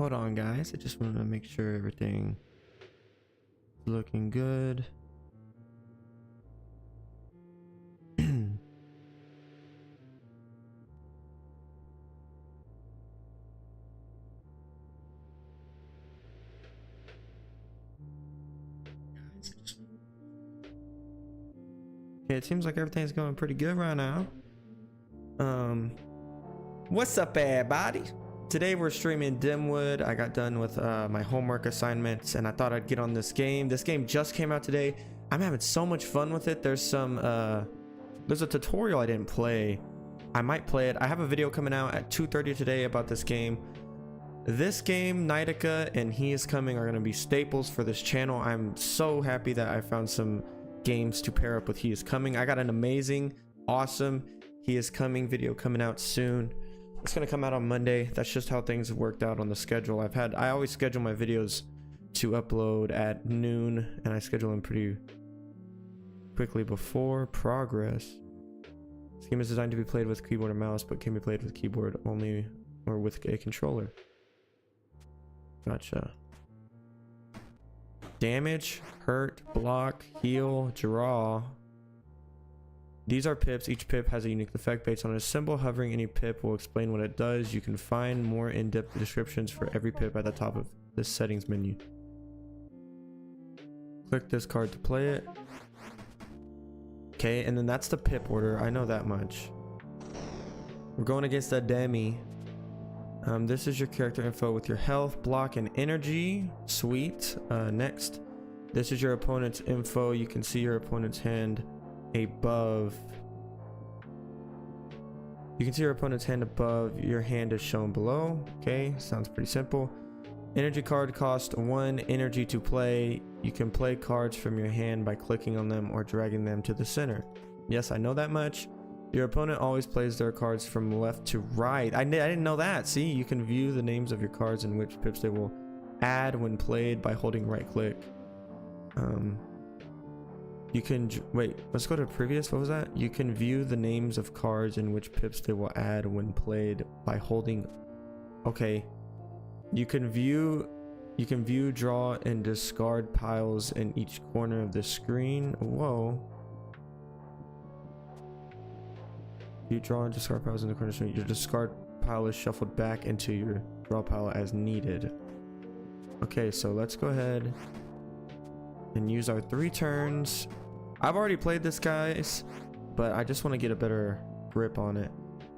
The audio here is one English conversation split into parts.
Hold on, guys. I just wanted to make sure everything is looking good. Okay, it seems like everything's going pretty good right now. What's up, everybody? Today we're streaming Dimwood. I got done with my homework assignments and I thought I'd get on this game. This game just came out today. I'm having so much fun with it. There's a tutorial I didn't play. I might play it. I have a video coming out at 2:30 today about this game. This game, Nightica and He Is Coming, are going to be staples for this channel. I'm so happy that I found some games to pair up with He Is Coming. I got an amazing, awesome He Is Coming video coming out soon. It's gonna come out on Monday. That's just how things have worked out on the schedule. I always schedule my videos to upload at noon, and I schedule them pretty quickly before progress. This game is designed to be played with keyboard and mouse, but can be played with keyboard only or with a controller. Gotcha. Damage, hurt, block, heal, draw. These are pips. Each pip has a unique effect based on a symbol. Hovering any pip will explain what it does. You can find more in-depth descriptions for every pip at the top of this settings menu. Click this card to play it. Okay, and then that's the pip order. I know that much. We're going against that Demi. This is your character info with your health, block, and energy. Sweet. Next, this is your opponent's info. You can see your opponent's hand above. You can see your opponent's hand above. Your hand is shown below. Okay, sounds pretty simple. Energy card cost 1 energy to play. You can play cards from your hand by clicking on them or dragging them to the center. Yes, I know that much. Your opponent always plays their cards from left to right. I didn't know that. See, you can view the names of your cards and which pips they will add when played by holding right click. You can wait, let's go to previous. What was that? You can view the names of cards and which pips they will add when played by holding. Okay, you can view, draw, and discard piles in each corner of the screen. Whoa. You draw and discard piles in the corner of the screen. Your discard pile is shuffled back into your draw pile as needed. Okay, so let's go ahead and use our 3 turns. I've already played this, guys, but I just want to get a better grip on it.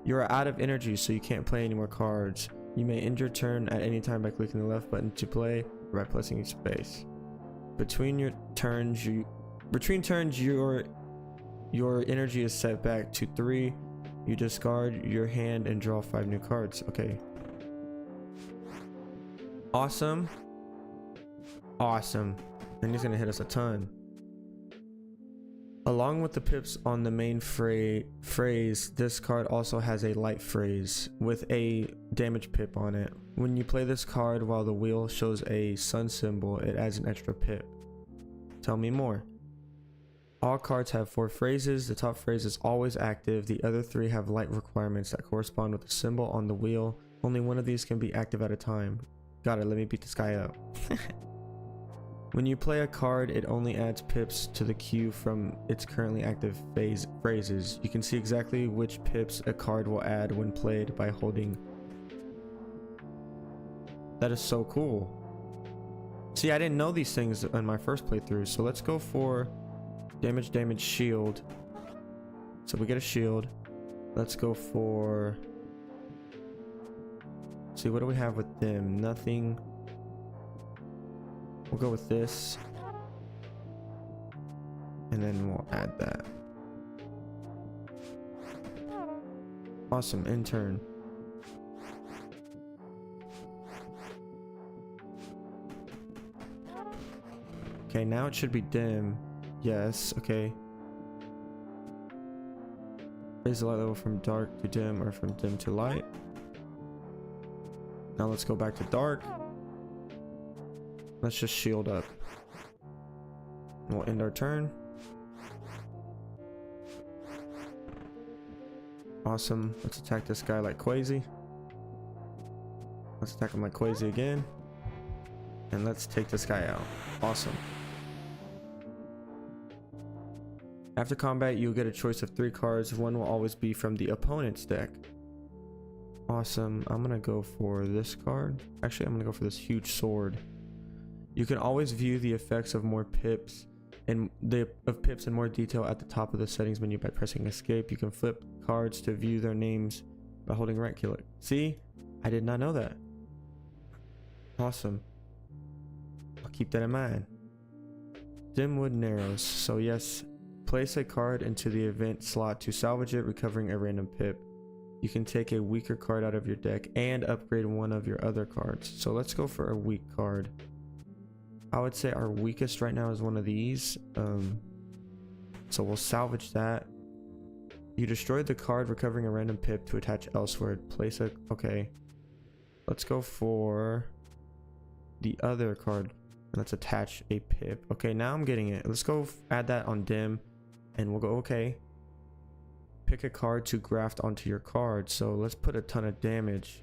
You are out of energy, so you can't play any more cards. You may end your turn at any time by clicking the left button to play or by pressing space. Between turns, your energy is set back to 3. You discard your hand and draw 5 new cards. Okay. Awesome. Awesome. And he's gonna hit us a ton. Along with the pips on the main phrase, this card also has a light phrase with a damage pip on it. When you play this card while the wheel shows a sun symbol, it adds an extra pip. Tell me more. All cards have 4 phrases. The top phrase is always active. The other 3 have light requirements that correspond with the symbol on the wheel. Only one of these can be active at a time. Got it. Let me beat this guy up. When you play a card, it only adds pips to the queue from its currently active phrases. You can see exactly which pips a card will add when played by holding. That is so cool. See, I didn't know these things in my first playthrough, so let's go for damage, shield. So we get a shield. Let's go for... See, what do we have with them? Nothing. We'll go with this, and then we'll add that. Awesome. Intern. Okay, now it should be dim. Yes. Okay. Raise the light level from dark to dim or from dim to light. Now let's go back to dark. Let's just shield up. We'll end our turn. Awesome. Let's attack this guy like crazy. Let's attack him like crazy again. And let's take this guy out. Awesome. After combat, you'll get a choice of 3 cards. One will always be from the opponent's deck. Awesome. I'm gonna go for this card. Actually, I'm gonna go for this huge sword. You can always view the effects of pips in more detail at the top of the settings menu by pressing escape. You can flip cards to view their names by holding right click. See? I did not know that. Awesome. I'll keep that in mind. Dimwood Narrows. So yes, place a card into the event slot to salvage it, recovering a random pip. You can take a weaker card out of your deck and upgrade one of your other cards. So let's go for a weak card. I would say our weakest right now is one of these. So we'll salvage that. You destroyed the card, recovering a random pip to attach elsewhere. Place a... Okay. Let's go for the other card. Let's attach a pip. Okay, now I'm getting it. Let's go add that on dim. And we'll go, okay. Pick a card to graft onto your card. So let's put a ton of damage.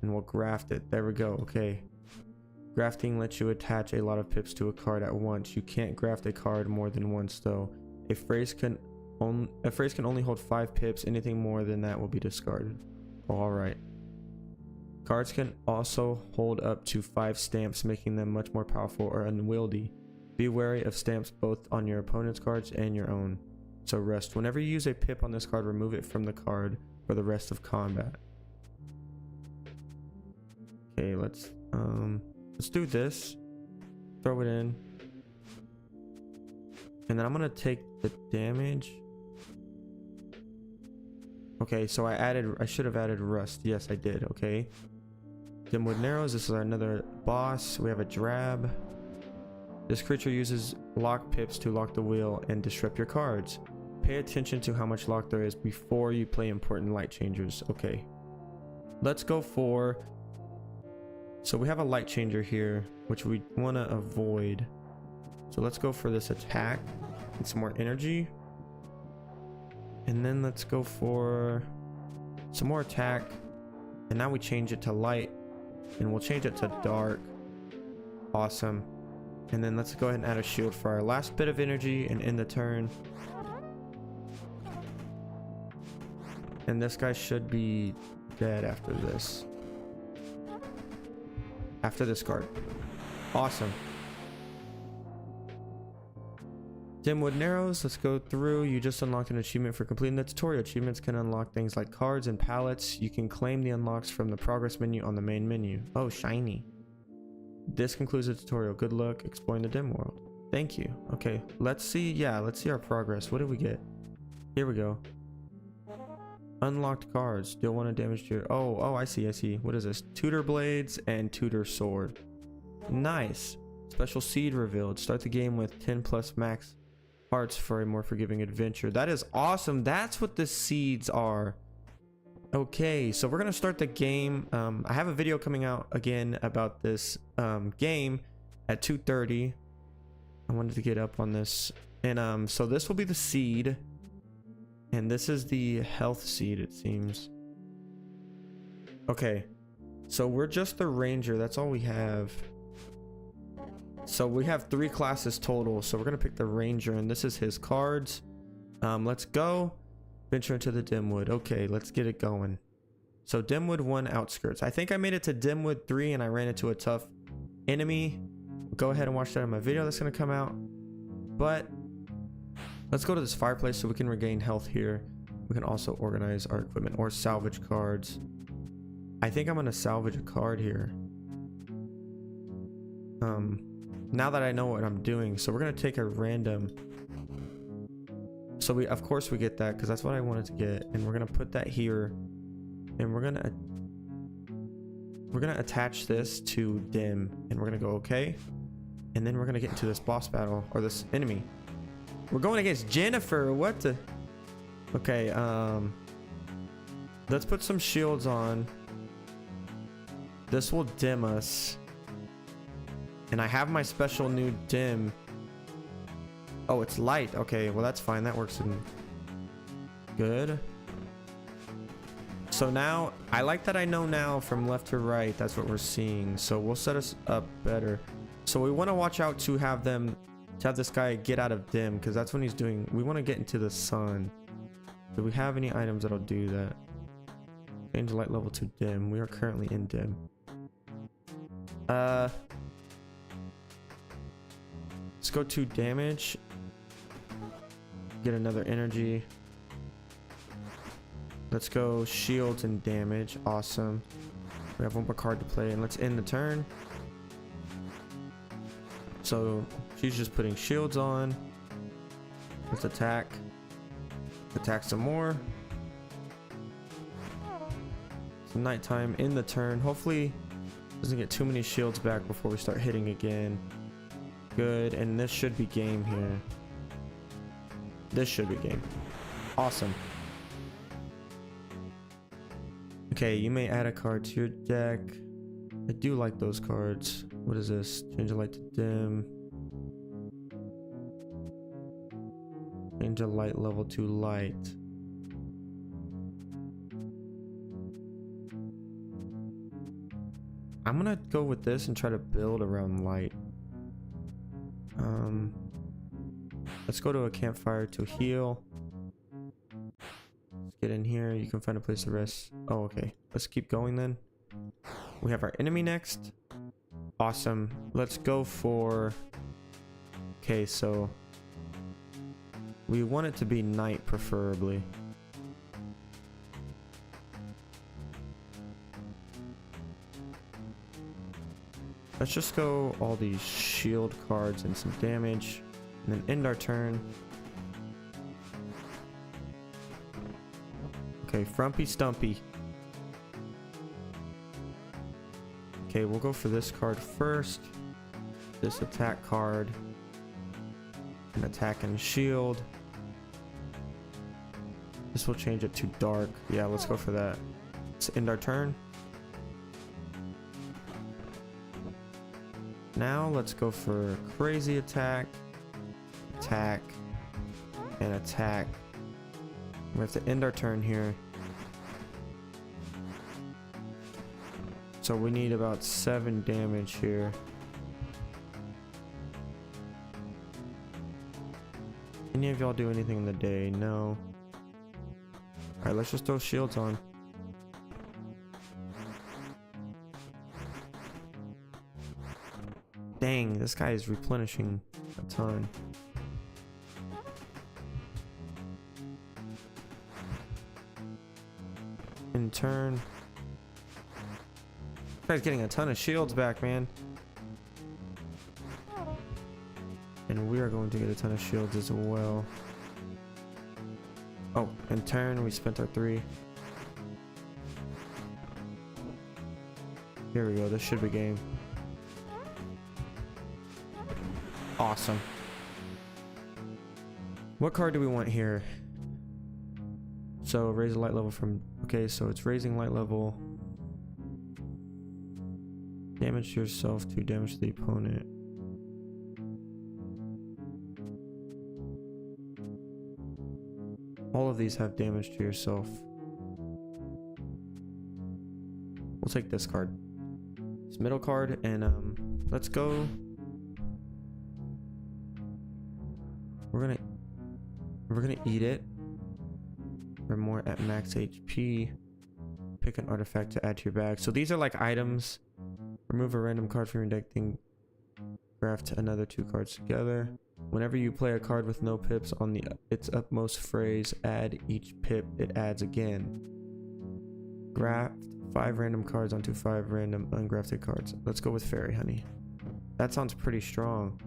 And we'll graft it. There we go. Okay. Grafting lets you attach a lot of pips to a card at once. You can't graft a card more than once though. A phrase can only hold 5 pips. Anything more than that will be discarded. Alright. Cards can also hold up to 5 stamps, making them much more powerful or unwieldy. Be wary of stamps both on your opponent's cards and your own. So rest. Whenever you use a pip on this card, remove it from the card for the rest of combat. Okay, let's do this. Throw it in. And then I'm gonna take the damage. Okay, so I should have added rust. Yes, I did. Okay. Dimwood Narrows. This is another boss. We have a drab. This creature uses lock pips to lock the wheel and disrupt your cards. Pay attention to how much lock there is before you play important light changers. Okay. Let's go for... So we have a light changer here, which we want to avoid. So let's go for this attack and some more energy. And then let's go for some more attack. And now we change it to light. And we'll change it to dark. Awesome. And then let's go ahead and add a shield for our last bit of energy and end the turn. And this guy should be dead after this. After this card. Awesome. Dimwood Narrows. Let's go through. You just unlocked an achievement for completing the tutorial. Achievements can unlock things like cards and pallets. You can claim the unlocks from the progress menu on the main menu. Oh, shiny. This concludes the tutorial. Good luck exploring the dim world. Thank you. Okay, let's see. Yeah, let's see our progress. What did we get? Here we go. Unlocked cards. Deal 1 damage to your... Oh, I see. What is this? Tutor Blades and Tutor Sword. Nice. Special seed revealed. Start the game with 10 plus max hearts for a more forgiving adventure. That is awesome. That's what the seeds are. Okay, so we're gonna start the game. I have a video coming out again about this game at 2:30. I wanted to get up on this. And so this will be the seed. And this is the health seed, it seems. Okay, so we're just the ranger. That's all we have. So we have 3 classes total. So we're gonna pick the ranger, and this is his cards. Let's go. Venture into the Dimwood. Okay, let's get it going. So Dimwood 1 outskirts. I think I made it to Dimwood 3 and I ran into a tough enemy. Go ahead and watch that in my video that's gonna come out. But let's go to this fireplace so we can regain health here. We can also organize our equipment or salvage cards. I think I'm gonna salvage a card here. Now that I know what I'm doing, so we're gonna take a random. So of course we get that because that's what I wanted to get, and we're gonna put that here, and we're gonna attach this to dim, and we're gonna go okay, and then we're gonna get into this boss battle or this enemy. We're going against Jennifer. What the? Okay, let's put some shields on. This will dim us. And I have my special new dim. Oh, it's light. Okay, well that's fine. That works in good. So now, I like that I know now from left to right, that's what we're seeing. So we'll set us up better. So we want to watch out to have this guy get out of dim, because that's when he's doing, we want to get into the sun. Do we have any items that'll do that? Change light level to dim. We are currently in dim. Let's go to damage. Get another energy. Let's go shields and damage. Awesome. We have one more card to play, and let's end the turn. So she's just putting shields on. Let's attack. Attack some more. It's nighttime in the turn. Hopefully doesn't get too many shields back before we start hitting again. Good, and this should be game here. This should be game. Awesome. Okay, you may add a card to your deck. I do like those cards. What is this? Change a light to dim. Change a light level to light. I'm gonna go with this and try to build around light. Let's go to a campfire to heal. Let's get in here. You can find a place to rest. Oh, okay. Let's keep going then. We have our enemy next. Awesome. Let's go for... Okay, so... we want it to be night, preferably. Let's just go all these shield cards and some damage, and then end our turn. Okay, Frumpy Stumpy. Okay, we'll go for this card first. This attack card. An attack and shield. This will change it to dark. Yeah, let's go for that. Let's end our turn. Now let's go for crazy attack, attack, and attack. We have to end our turn here. So we need about 7 damage here. Any of y'all do anything in the day? No. Alright, let's just throw shields on. Dang, this guy is replenishing a ton. In turn. This guy's getting a ton of shields back, man. And we are going to get a ton of shields as well. Oh, in turn, we spent our 3. Here we go, this should be game. Awesome. What card do we want here? So raise the light level from... Okay, so it's raising light level. Damage to yourself to damage to the opponent. All of these have damage to yourself. We'll take this card. This middle card, and let's go. We're gonna eat it. We're more at max HP. Pick an artifact to add to your bag. So these are like items. Remove a random card from your deck, then craft another 2 cards together. Whenever you play a card with no pips on its upmost phrase, add each pip it adds again. Graft 5 random cards onto 5 random ungrafted cards. Let's go with Fairy Honey. That sounds pretty strong.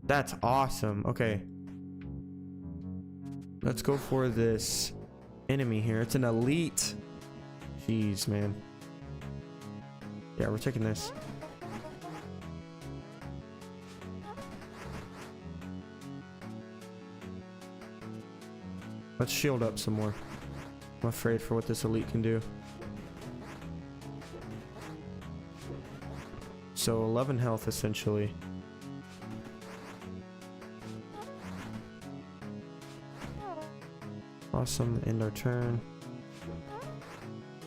That's awesome. Okay. Let's go for this enemy here. It's an elite. Jeez, man. Yeah, we're taking this. Let's shield up some more. I'm afraid for what this elite can do. So 11 health essentially. Awesome, end our turn.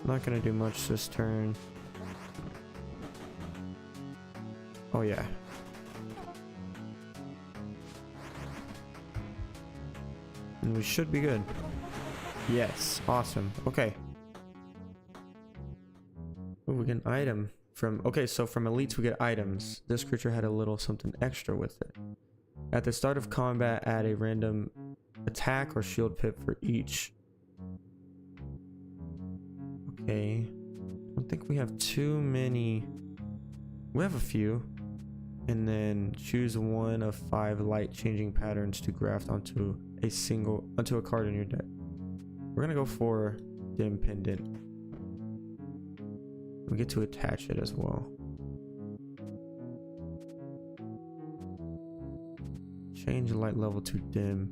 Not gonna do much this turn. Oh yeah. And we should be good. Yes, awesome. Okay. Oh, we get an item from, okay, so from elites we get items. This creature had a little something extra with it. At the start of combat, add a random attack or shield pip for each. Okay. I don't think we have too many. We have a few. And then choose one of 5 light changing patterns to graft onto a card in your deck. We're gonna go for Dim Pendant. We get to attach it as well. Change light level to dim.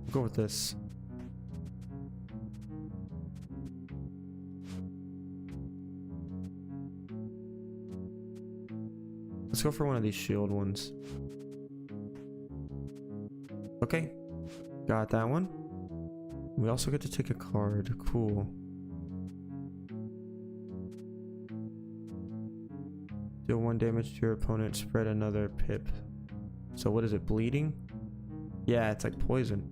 We'll go with this. Let's go for one of these shield ones. Okay, got that one. We also get to take a card. Cool. Deal 1 damage to your opponent, spread another pip. So what is it, bleeding? Yeah, it's like poison.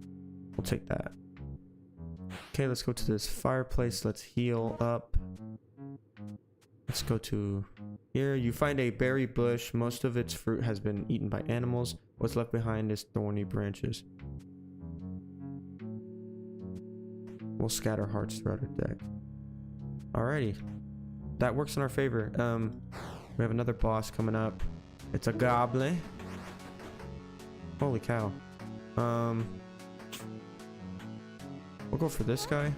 We'll take that. Okay, let's go to this fireplace. Let's heal up. Let's go to here. You find a berry bush. Most of its fruit has been eaten by animals. What's left behind is thorny branches. We'll scatter hearts throughout our deck. Alrighty. That works in our favor. We have another boss coming up. It's a goblin. Holy cow. We'll go for this guy.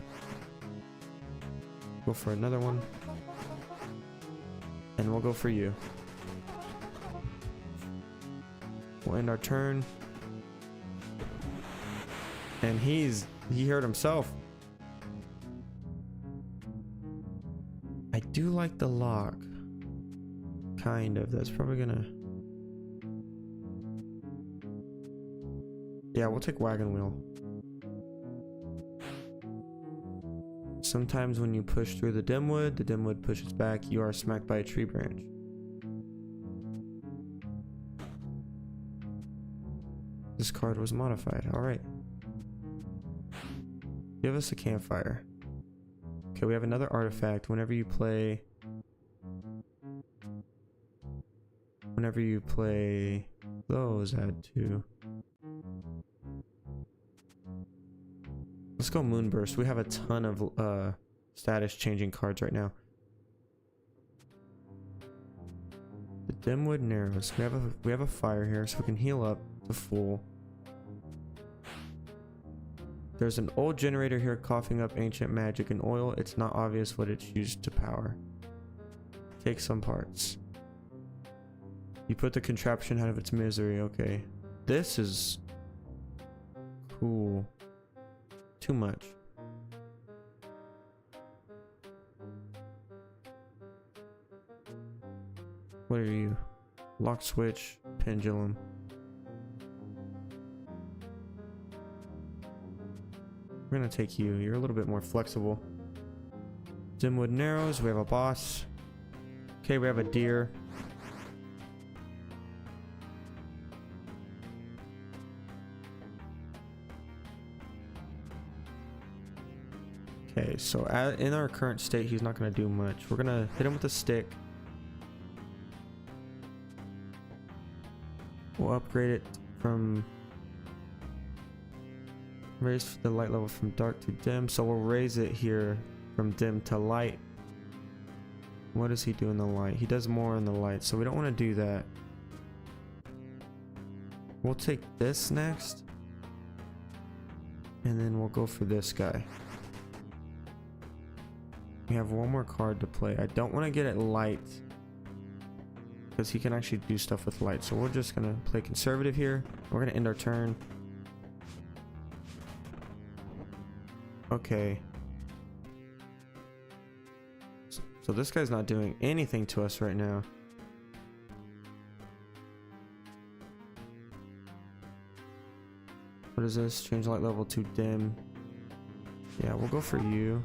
Go for another one. And we'll go for you. We'll end our turn. And he hurt himself. I do like the lock. Kind of. That's probably gonna... Yeah, we'll take wagon wheel. Sometimes when you push through the dimwood pushes back. You are smacked by a tree branch. This card was modified. Alright. Give us a campfire. Okay, we have another artifact. Whenever you play those, add 2. Let's go Moonburst. We have a ton of status changing cards right now. The Dimwood Narrows. We have a fire here, so we can heal up to full. There's an old generator here coughing up ancient magic and oil. It's not obvious what it's used to power. Take some parts. You put the contraption out of its misery. Okay. This is cool. Too much. What are you? Lock switch, pendulum. We're gonna take you. You're a little bit more flexible. Dimwood Narrows. We have a boss. Okay, we have a deer. Okay, so in our current state, he's not going to do much. We're going to hit him with a stick. We'll upgrade it from... Raise the light level from dark to dim. So we'll raise it here from dim to light. What does he do in the light? He does more in the light, so we don't want to do that. We'll take this next. And then we'll go for this guy. We have one more card to play. I don't want to get it light because he can actually do stuff with light. So we're just going to play conservative here. We're going to end our turn. Okay. So this guy's not doing anything to us right now. What is this? Change light level to dim. Yeah, we'll go for you.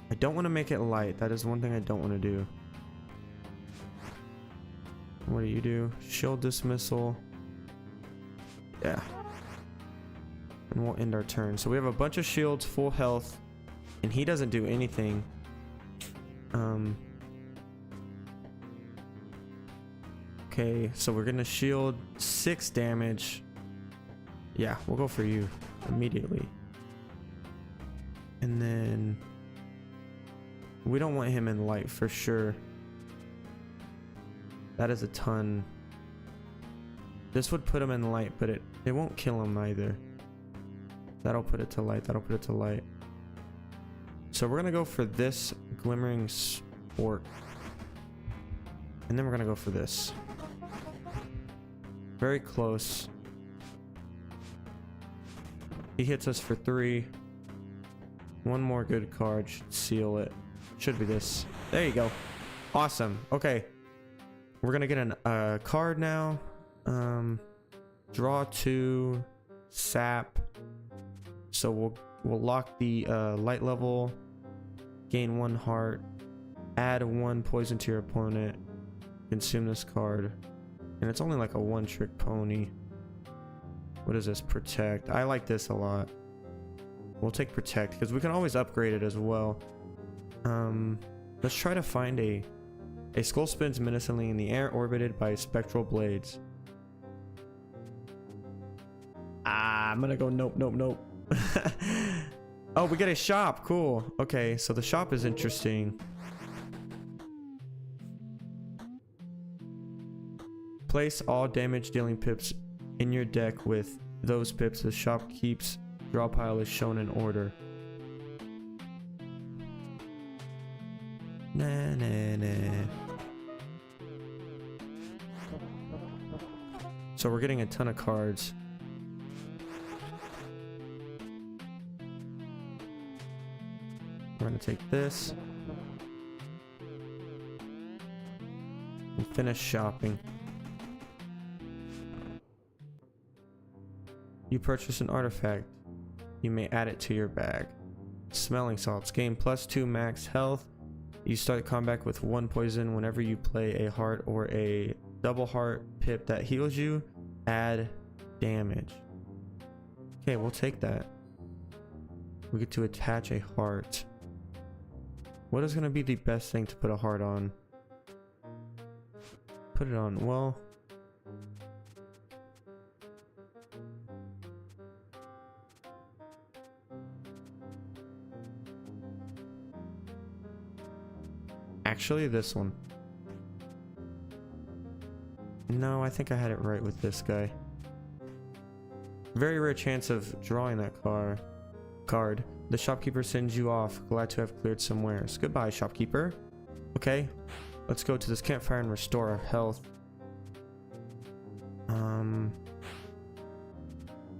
I don't want to make it light. That is one thing I don't want to do. What do you do? Shield dismissal. Yeah. And we'll end our turn. So we have a bunch of shields, full health, and he doesn't do anything. Okay, so we're gonna shield 6 damage. Yeah, we'll go for you immediately. And then we don't want him in light for sure. That is a ton. This would put him in light, but it won't kill him either. That'll put it to light. That'll put it to light. So we're gonna go for this glimmering sport, and then we're gonna go for this. Very close. He hits us for 3. One more good card should seal it. Should be this. There you go. Awesome. Okay. We're gonna get a card now. Draw 2. Sap. So we'll lock the light level. Gain 1 heart. Add 1 poison to your opponent. Consume this card. And it's only like a 1-trick pony. What is this? Protect. I like this a lot. We'll take protect because we can always upgrade it as well. Let's try to find a skull spins menacingly in the air, orbited by spectral blades. I'm gonna go nope, nope, nope. Oh, we get a shop. Cool. Okay, so the shop is interesting. Place all damage dealing pips in your deck with those pips the shop keeps. Draw pile is shown in order. Nah, nah, nah. So we're getting a ton of cards. We're gonna take this and finish shopping. You purchase an artifact. You may add it to your bag. Smelling salts. Gain +2 max health. You start combat with 1 poison whenever you play a heart or a double heart pip that heals you. Add damage. Okay, we'll take that. We get to attach a heart. What is going to be the best thing to put a heart on? Put it on, well... Actually, this one. No, I think I had it right with this guy. Very rare chance of drawing that card. The shopkeeper sends you off. Glad to have cleared some wares. Goodbye, shopkeeper. Okay, let's go to this campfire and restore our health.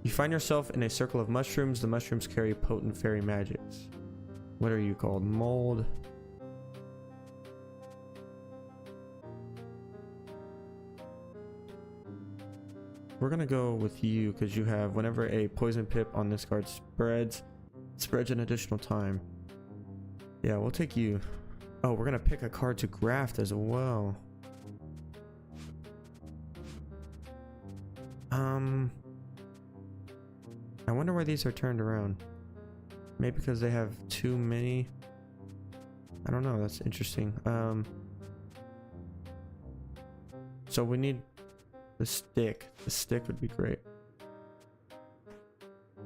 You find yourself in a circle of mushrooms. The mushrooms carry potent fairy magics. What are you called? Mold. We're gonna go with you because you have whenever a poison pip on this card spreads an additional time. Yeah, we'll take you. Oh, we're gonna pick a card to graft as well. I wonder why these are turned around. Maybe because they have too many. I don't know. That's interesting. So we need the stick. The stick would be great.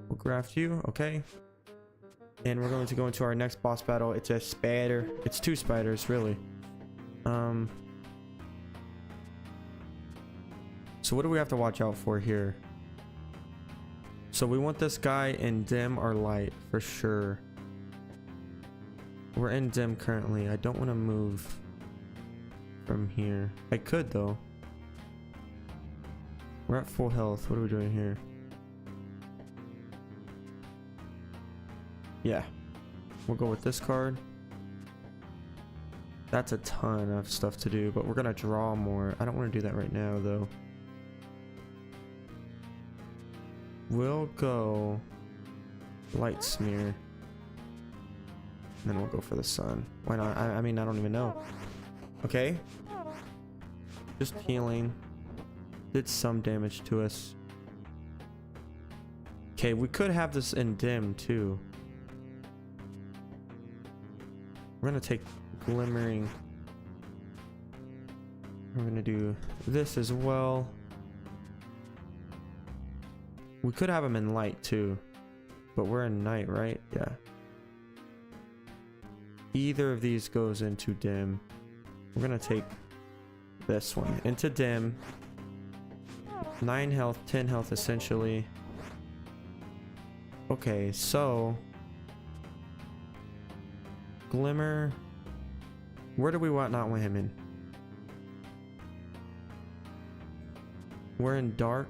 We'll graft you. Okay. And we're going to go into our next boss battle. It's a spider. It's 2 spiders, really. So what do we have to watch out for here? So we want this guy in dim or light for sure. We're in dim currently. I don't want to move from here. I could though. We're at full health. What are we doing here? Yeah. We'll go with this card. That's a ton of stuff to do, but we're gonna draw more. I don't want to do that right now though. will go light smear. Then we'll go for the sun. Why not? I mean, I don't even know. Okay. Just healing. Did some damage to us. Okay, we could have this in dim too. We're gonna take glimmering. We're gonna do this as well. We could have him in light too, but we're in night, right? Yeah. Either of these goes into dim. We're gonna take this one into dim. 9 health, 10 health essentially. Okay, so glimmer. Where do we not want him in? We're in dark.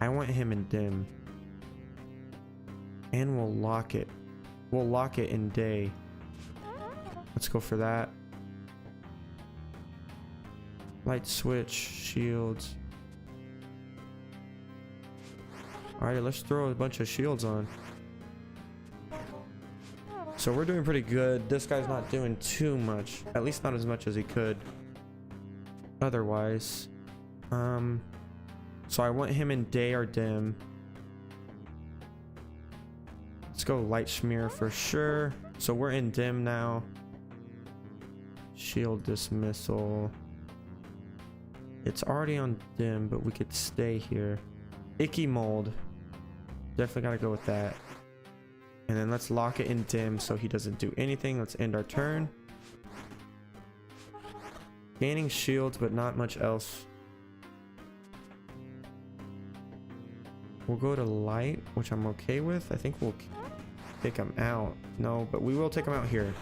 I want him in dim. And we'll lock it. We'll lock it in day. Let's go for that. Light switch, shields. Alright, let's throw a bunch of shields on. So we're doing pretty good. This guy's not doing too much. At least not as much as he could. Otherwise. So I want him in day or dim. Let's go light smear for sure. So we're in dim now. Shield dismissal. It's already on dim, but we could stay here. Icky mold. Definitely gotta go with that. And then let's lock it in dim so he doesn't do anything. Let's end our turn. Gaining shields, but not much else. We'll go to light, which I'm okay with. I think we'll take him out. No, but we will take him out here.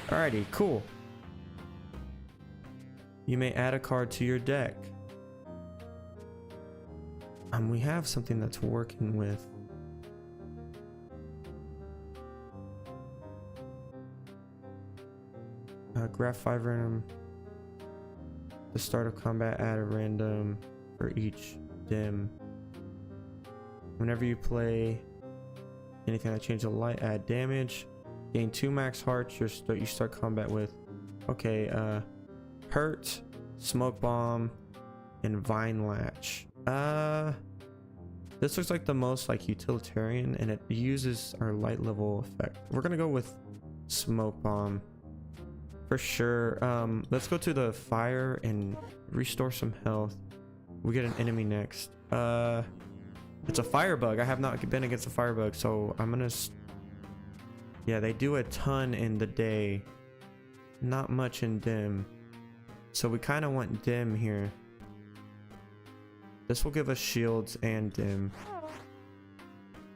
Alrighty, cool. You may add a card to your deck. We have something that's working with. Graph 5 random. The start of combat, add a random for each dim. Whenever you play anything that changes the light, add damage. Gain 2 max hearts. You start combat with. Okay, hurt, smoke bomb, and vine latch. This looks like the most like utilitarian, and it uses our light level effect. We're gonna go with smoke bomb for sure. Let's go to the fire and restore some health. We get an enemy next. It's a firebug. I have not been against a firebug, so I'm gonna yeah, they do a ton in the day, not much in dim, so we kind of want dim here. This will give us shields and dim,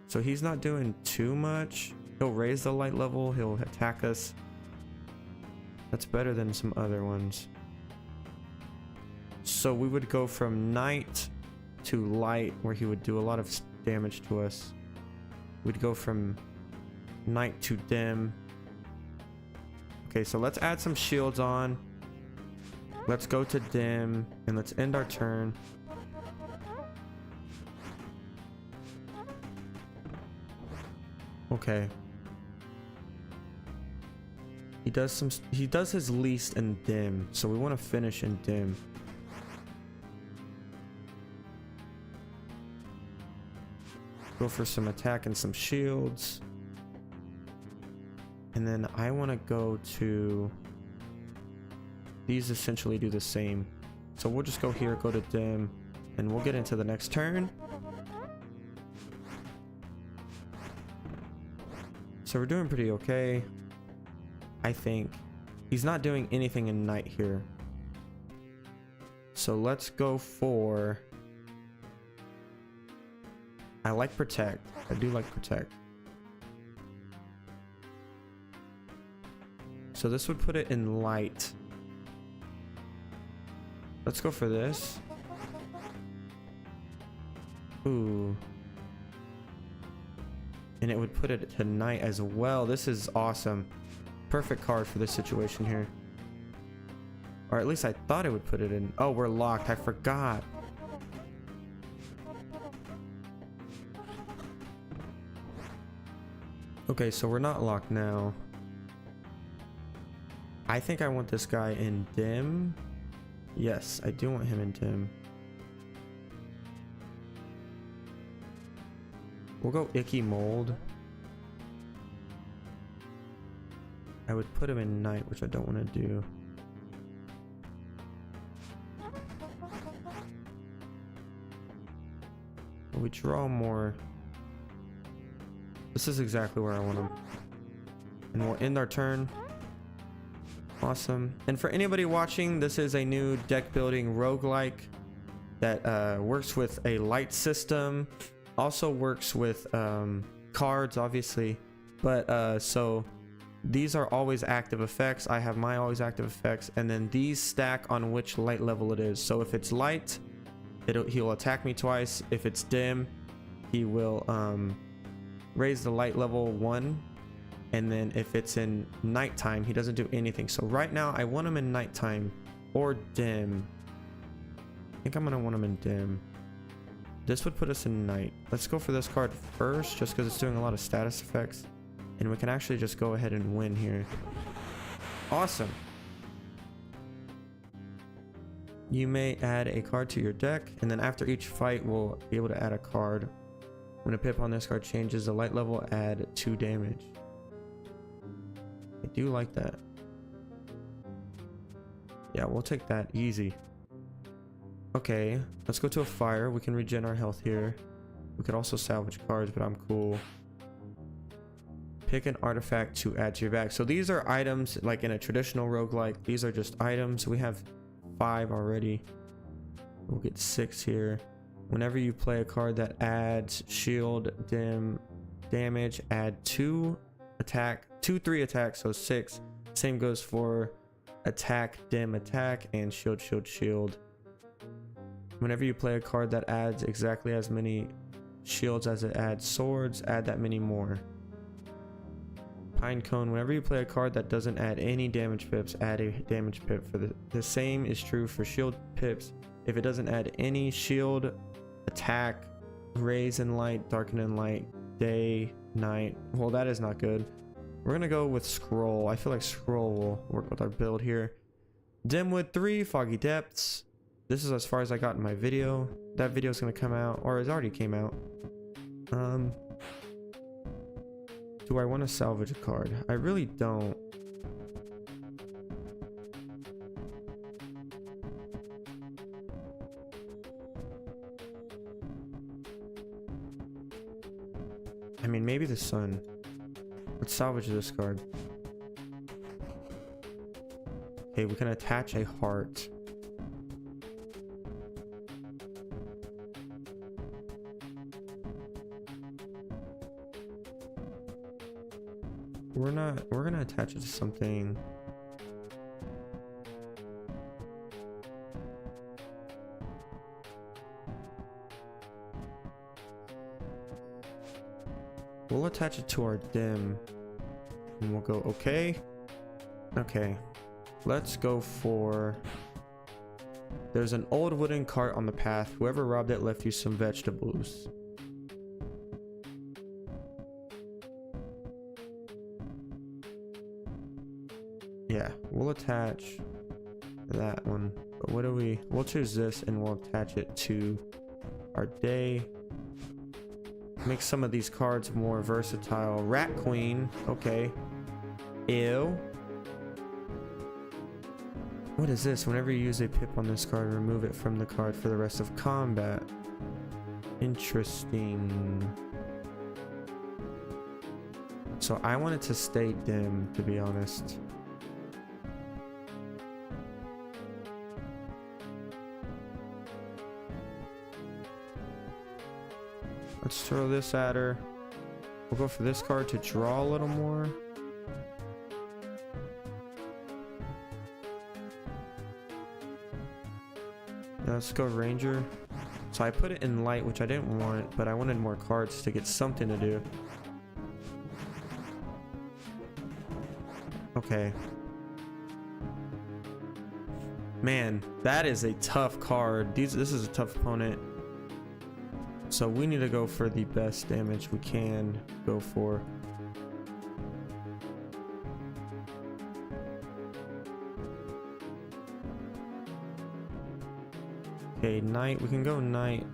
so he's not doing too much. He'll raise the light level, he'll attack us. That's better than some other ones. So we would go from night to light, where he would do a lot of damage to us. We'd go from night to dim. Okay, so let's add some shields on. Let's go to dim, and let's end our turn. Okay. He does his least in dim, so we want to finish in dim. Go for some attack and some shields. And then I want to go to... These essentially do the same. So we'll just go here, go to dim, and we'll get into the next turn. So we're doing pretty okay, I think. He's not doing anything in night here. So let's go for... I like protect. I do like protect. So this would put it in light. Let's go for this. Ooh. And it would put it to night as well. This is awesome. Perfect card for this situation here. Or at least I thought it would put it in. Oh, we're locked. I forgot. Okay, so we're not locked now. I think I want this guy in dim. Yes, I do want him in dim. We'll go icky mold. I would put him in night, which I don't want to do. We draw more. This is exactly where I want him. And we'll end our turn. Awesome. And for anybody watching, this is a new deck building roguelike that works with a light system. Also works with cards, obviously. But so these are always active effects. I have my always active effects. And then these stack on which light level it is. So if it's light, he'll attack me twice. If it's dim, he will raise the light level 1. And then if it's in nighttime, he doesn't do anything. So right now I want him in nighttime or dim. I think I'm gonna want him in dim. This would put us in night. Let's go for this card first, just because it's doing a lot of status effects. And we can actually just go ahead and win here. Awesome. You may add a card to your deck, and then after each fight, we'll be able to add a card. When a pip on this card changes the light level, add 2 damage. I do like that. Yeah, we'll take that easy. Okay, let's go to a fire. We can regen our health here. We could also salvage cards, but I'm cool. Pick an artifact to add to your bag. So these are items like in a traditional roguelike. These are just items. We have 5 already. We'll get 6 here. Whenever you play a card that adds shield, dim, damage, add 2 attack, 3 attacks, so 6. Same goes for attack, dim, attack, and shield, shield, shield. Whenever you play a card that adds exactly as many shields as it adds swords, add that many more. Pine cone, whenever you play a card that doesn't add any damage pips, add a damage pip. For the same is true for shield pips. If it doesn't add any shield, attack, raise in light, darken in light, day, night. Well, that is not good. We're gonna go with scroll. I feel like scroll will work with our build here. Dimwood 3, foggy depths. This is as far as I got in my video. That video is gonna come out, or it already came out. Do I want to salvage a card? I really don't. I mean, maybe the sun. Let's salvage this card. Okay, we can attach a heart. We're gonna attach it to something. We'll attach it to our dim. And we'll go, okay. Okay. Let's go for... There's an old wooden cart on the path. Whoever robbed it left you some vegetables. Yeah, we'll attach that one. But what do we... We'll choose this and we'll attach it to our day. Make some of these cards more versatile. Rat Queen. Okay. Ew. What is this? Whenever you use a pip on this card, remove it from the card for the rest of combat. Interesting. So I want it to stay dim, to be honest. Let's throw this at her. We'll go for this card to draw a little more. Yeah, let's go Ranger. So I put it in light, which I didn't want, but I wanted more cards to get something to do. Okay. Man, that is a tough card. This is a tough opponent. So we need to go for the best damage we can go for. Okay, knight. We can go knight.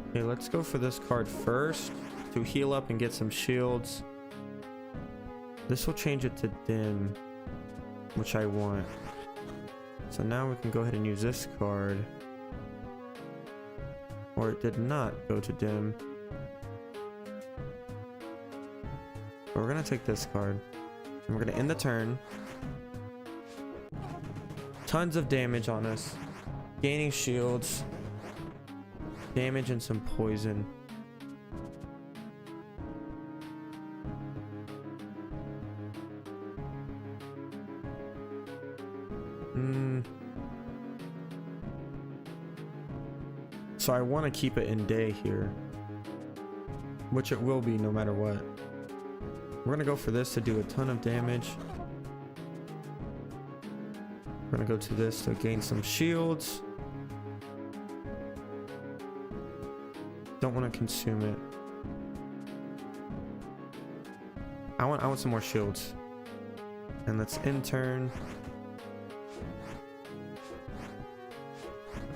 Okay, let's go for this card first to heal up and get some shields. This will change it to dim, which I want. So now we can go ahead and use this card. Or it did not go to dim. But we're gonna take this card. And we're gonna end the turn. Tons of damage on us. Gaining shields. Damage and some poison. So I want to keep it in day here, which it will be no matter what. We're gonna go for this to do a ton of damage. We're gonna go to this to gain some shields. Don't want to consume it. I want some more shields. And let's end turn.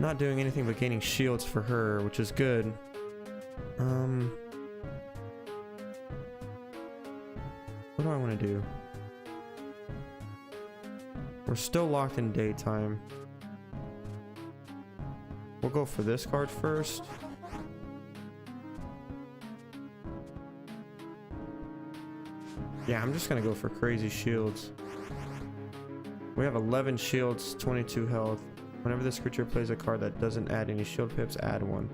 Not doing anything but gaining shields for her, which is good. What do I want to do? We're still locked in daytime. We'll go for this card first. Yeah, I'm just gonna go for crazy shields. We have 11 shields, 22 health. Whenever this creature plays a card that doesn't add any shield pips, add one.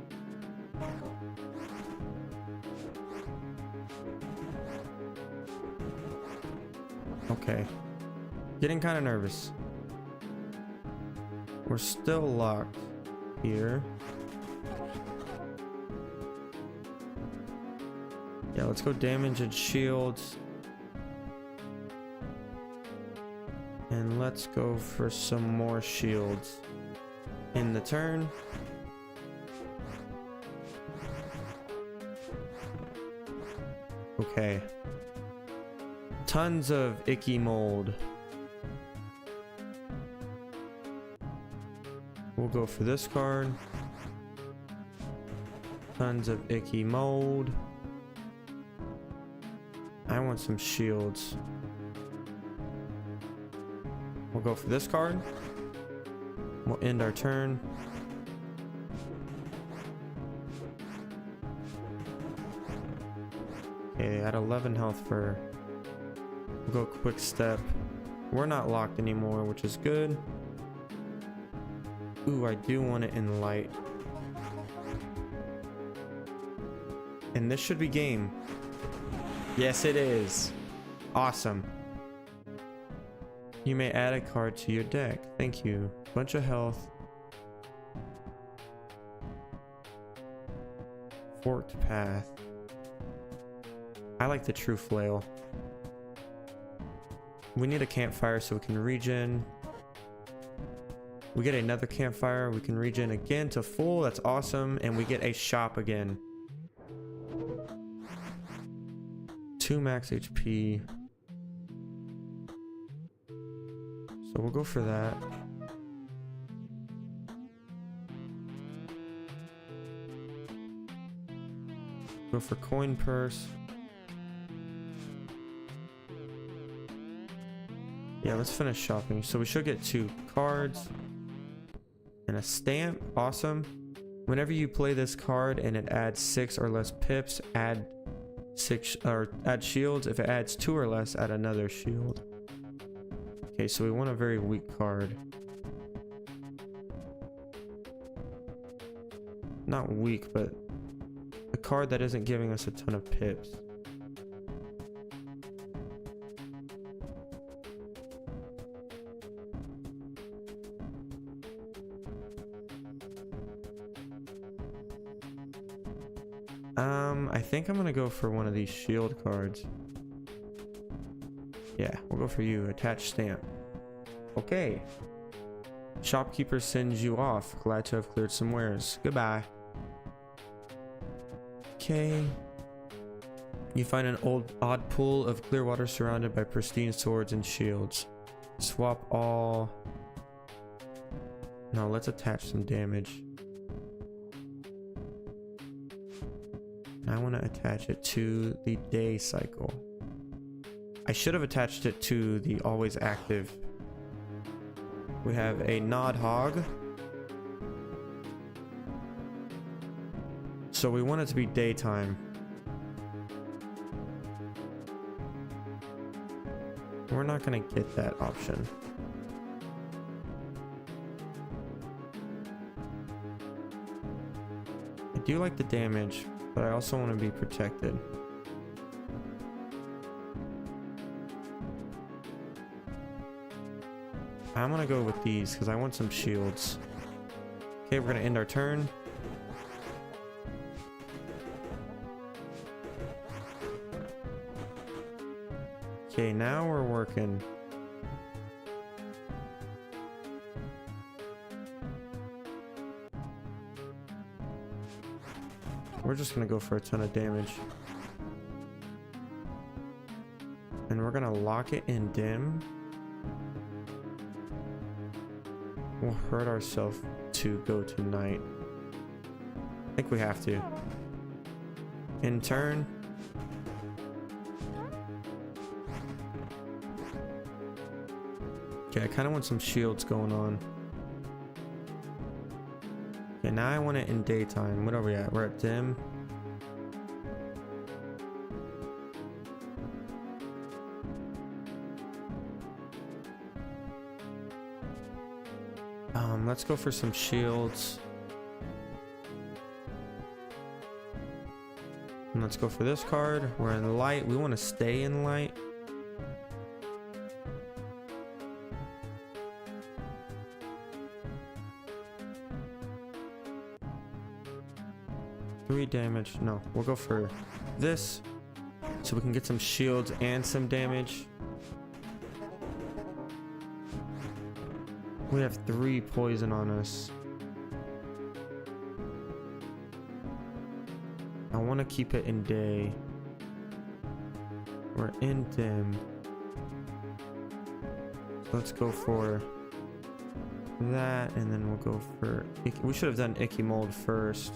Okay. Getting kind of nervous. We're still locked here. Yeah, let's go damage and shields. And let's go for some more shields in the turn. Okay. Tons of icky mold. We'll go for this card. Tons of icky mold. I want some shields. We'll go for this card. We'll end our turn. Okay, at 11 health for... We'll go quick step. We're not locked anymore, which is good. Ooh, I do want it in light. And this should be game. Yes, it is. Awesome. You may add a card to your deck. Thank you. Bunch of health. Forked path. I like the true flail. We need a campfire so we can regen. We get another campfire. We can regen again to full. That's awesome. And we get a shop again. 2 max HP. So we'll go for that. Go for coin purse. Yeah, let's finish shopping. So we should get 2 cards and a stamp. Awesome. Whenever you play this card and it adds 6 or less pips, add 6 or add shields. If it adds 2 or less, add another shield. Okay, so we want a very weak card. Not weak, but a card that isn't giving us a ton of pips. I think I'm gonna go for one of these shield cards. Yeah, we'll go for you. Attach stamp. Okay. Shopkeeper sends you off. Glad to have cleared some wares. Goodbye. Okay. You find an odd pool of clear water surrounded by pristine swords and shields. Swap all. No, let's attach some damage. I want to attach it to the day cycle. I should have attached it to the always active. We have a nod hog. So we want it to be daytime. We're not going to get that option. I do like the damage, but I also want to be protected. I'm going to go with these because I want some shields. Okay, we're going to end our turn. Okay, now we're working. We're just gonna go for a ton of damage. And we're gonna lock it in dim. We'll hurt ourselves to go to night. I think we have to. In turn. Okay, I kind of want some shields going on. Okay, now I want it in daytime. What are we at? We're at dim. Let's go for some shields. And let's go for this card. We're in light. We want to stay in light. Damage. No, we'll go for this so we can get some shields and some damage. We have 3 poison on us. I want to keep it in day. We're in dim. Let's go for that, and then we'll go for... We should have done Icky Mold first.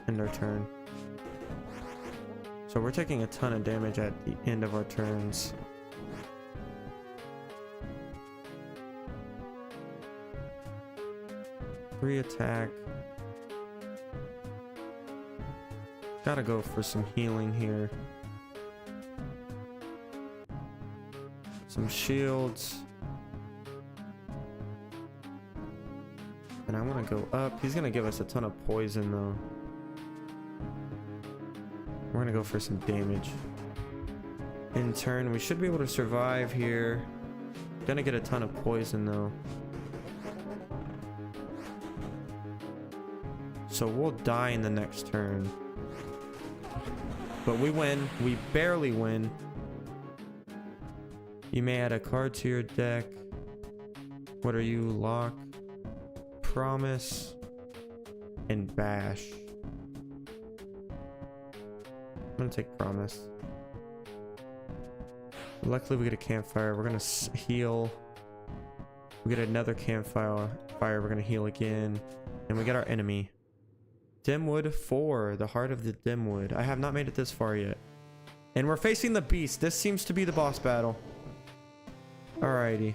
End our turn. So we're taking a ton of damage at the end of our turns. Re-attack. Gotta go for some healing here. Some shields. And I want to go up. He's gonna give us a ton of poison though. We're gonna go for some damage. In turn, we should be able to survive here. Gonna get a ton of poison though. So we'll die in the next turn. But we win. We barely win. You may add a card to your deck. What are you? Lock, Promise, and Bash. I'm gonna take Promise. Luckily we get a campfire. We're gonna heal. We get another campfire. We're gonna heal again. And we get our enemy. Dimwood 4, the heart of the Dimwood. I have not made it this far yet. And we're facing the beast. This seems to be the boss battle. Alrighty.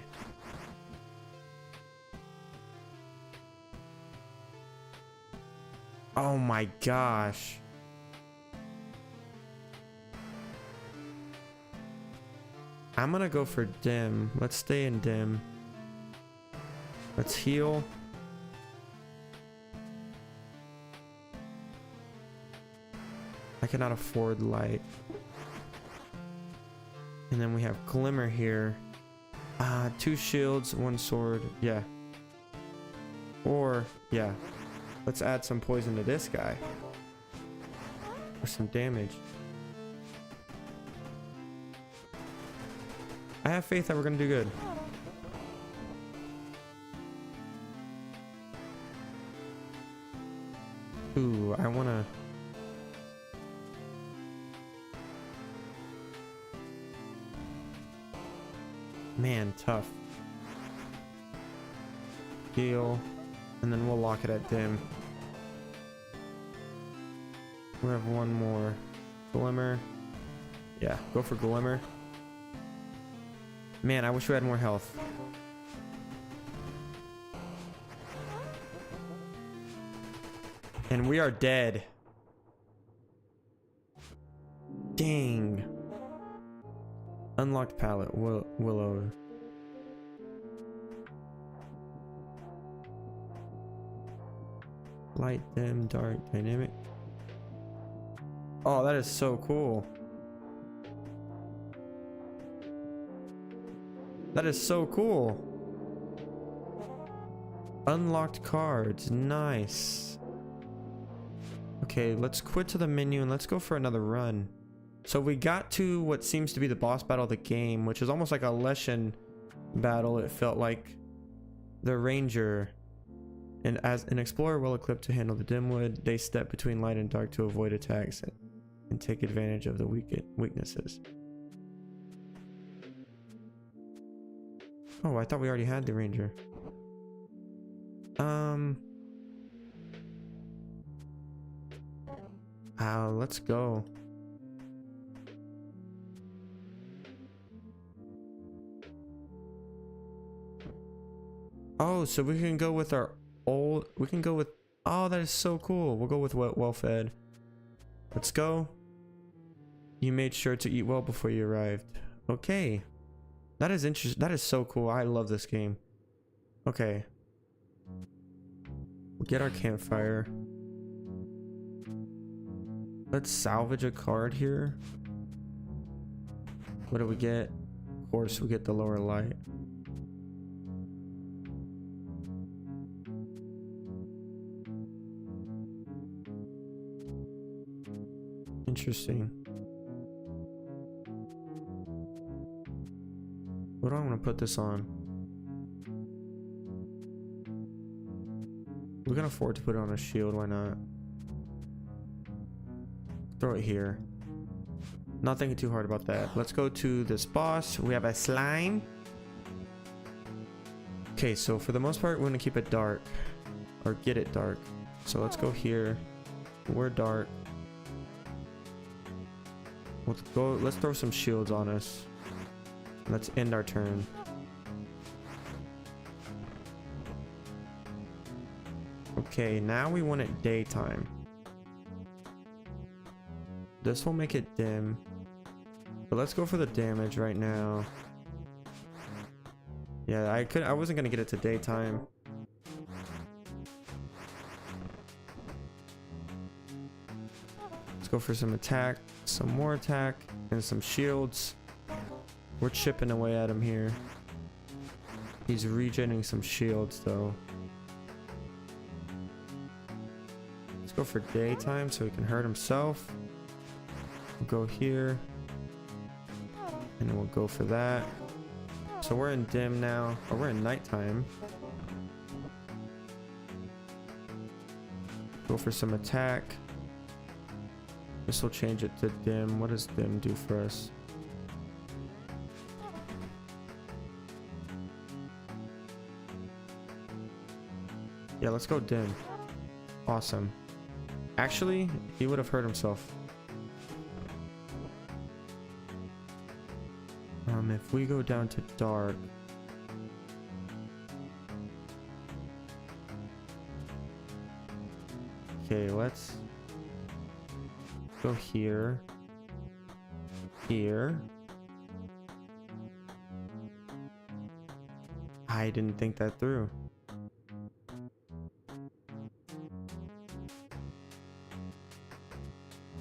Oh my gosh. I'm gonna go for dim. Let's stay in dim. Let's heal. I cannot afford light. And then we have glimmer here. 2 shields, 1 sword. Yeah. Or, yeah. Let's add some poison to this guy. For some damage. I have faith that we're gonna do good. Ooh, I wanna... Man, tough. Deal. And then we'll lock it at dim. We have one more. Glimmer. Yeah, go for Glimmer. Man, I wish we had more health. And we are dead. Dang. Unlocked palette. Willow. Light, dim, dark, dynamic. Oh, that is so cool. That is so cool. Unlocked cards. Nice. Okay, let's quit to the menu and let's go for another run. So we got to what seems to be the boss battle of the game, which is almost like a Leshen battle. It felt like the ranger. And as an explorer well equipped to handle the Dimwood, they step between light and dark to avoid attacks and take advantage of the weaknesses. Oh, I thought we already had the ranger. Let's go. Oh, so we can go with our old... We can go with... Oh, that is so cool. We'll go with well-fed. Let's go. You made sure to eat well before you arrived. Okay. That is interesting. That is so cool. I love this game. Okay. We'll get our campfire. Let's salvage a card here. What do we get? Of course, we get the lower light. Interesting. What do I want to put this on? We can afford to put it on a shield, why not? Throw it here. Not thinking too hard about that. Let's go to this boss. We have a slime. Okay, so for the most part, we're gonna keep it dark. Or get it dark. So let's go here. We're dark. Let's go. Let's throw some shields on us. Let's end our turn. Okay, now we want it daytime. This will make it dim. But let's go for the damage right now. Yeah, I wasn't gonna get it to daytime. Let's go for some attack, some more attack, and some shields. We're chipping away at him here. He's regenerating some shields though. Let's go for daytime so he can hurt himself. We'll go here. And then we'll go for that. So we're in dim now. Or we're in nighttime. Go for some attack. This will change it to dim. What does dim do for us? Yeah, let's go dim. Awesome. Actually, he would have hurt himself. If we go down to dark. Okay, let's go here. Here. I didn't think that through.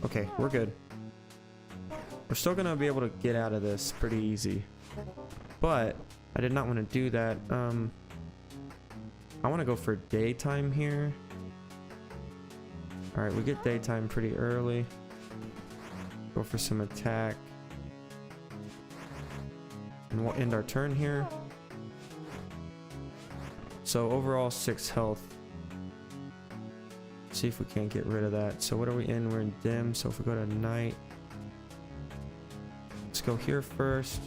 Okay, we're good. We're still gonna be able to get out of this pretty easy. But I did not want to do that. I want to go for daytime here. Alright, we get daytime pretty early. Go for some attack. And we'll end our turn here. So overall 6 health. See if we can't get rid of that. So what are we in? We're in dim. So if we go to night, let's go here first.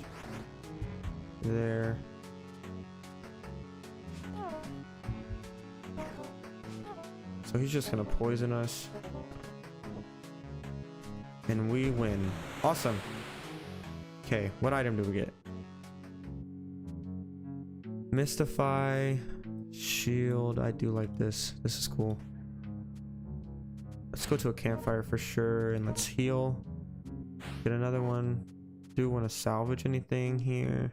There. So he's just gonna poison us. And we win. Awesome. Okay, what item do we get? Mystify. Shield. I do like this. This is cool. Let's go to a campfire for sure and let's heal. Get another one. Do want to salvage anything here?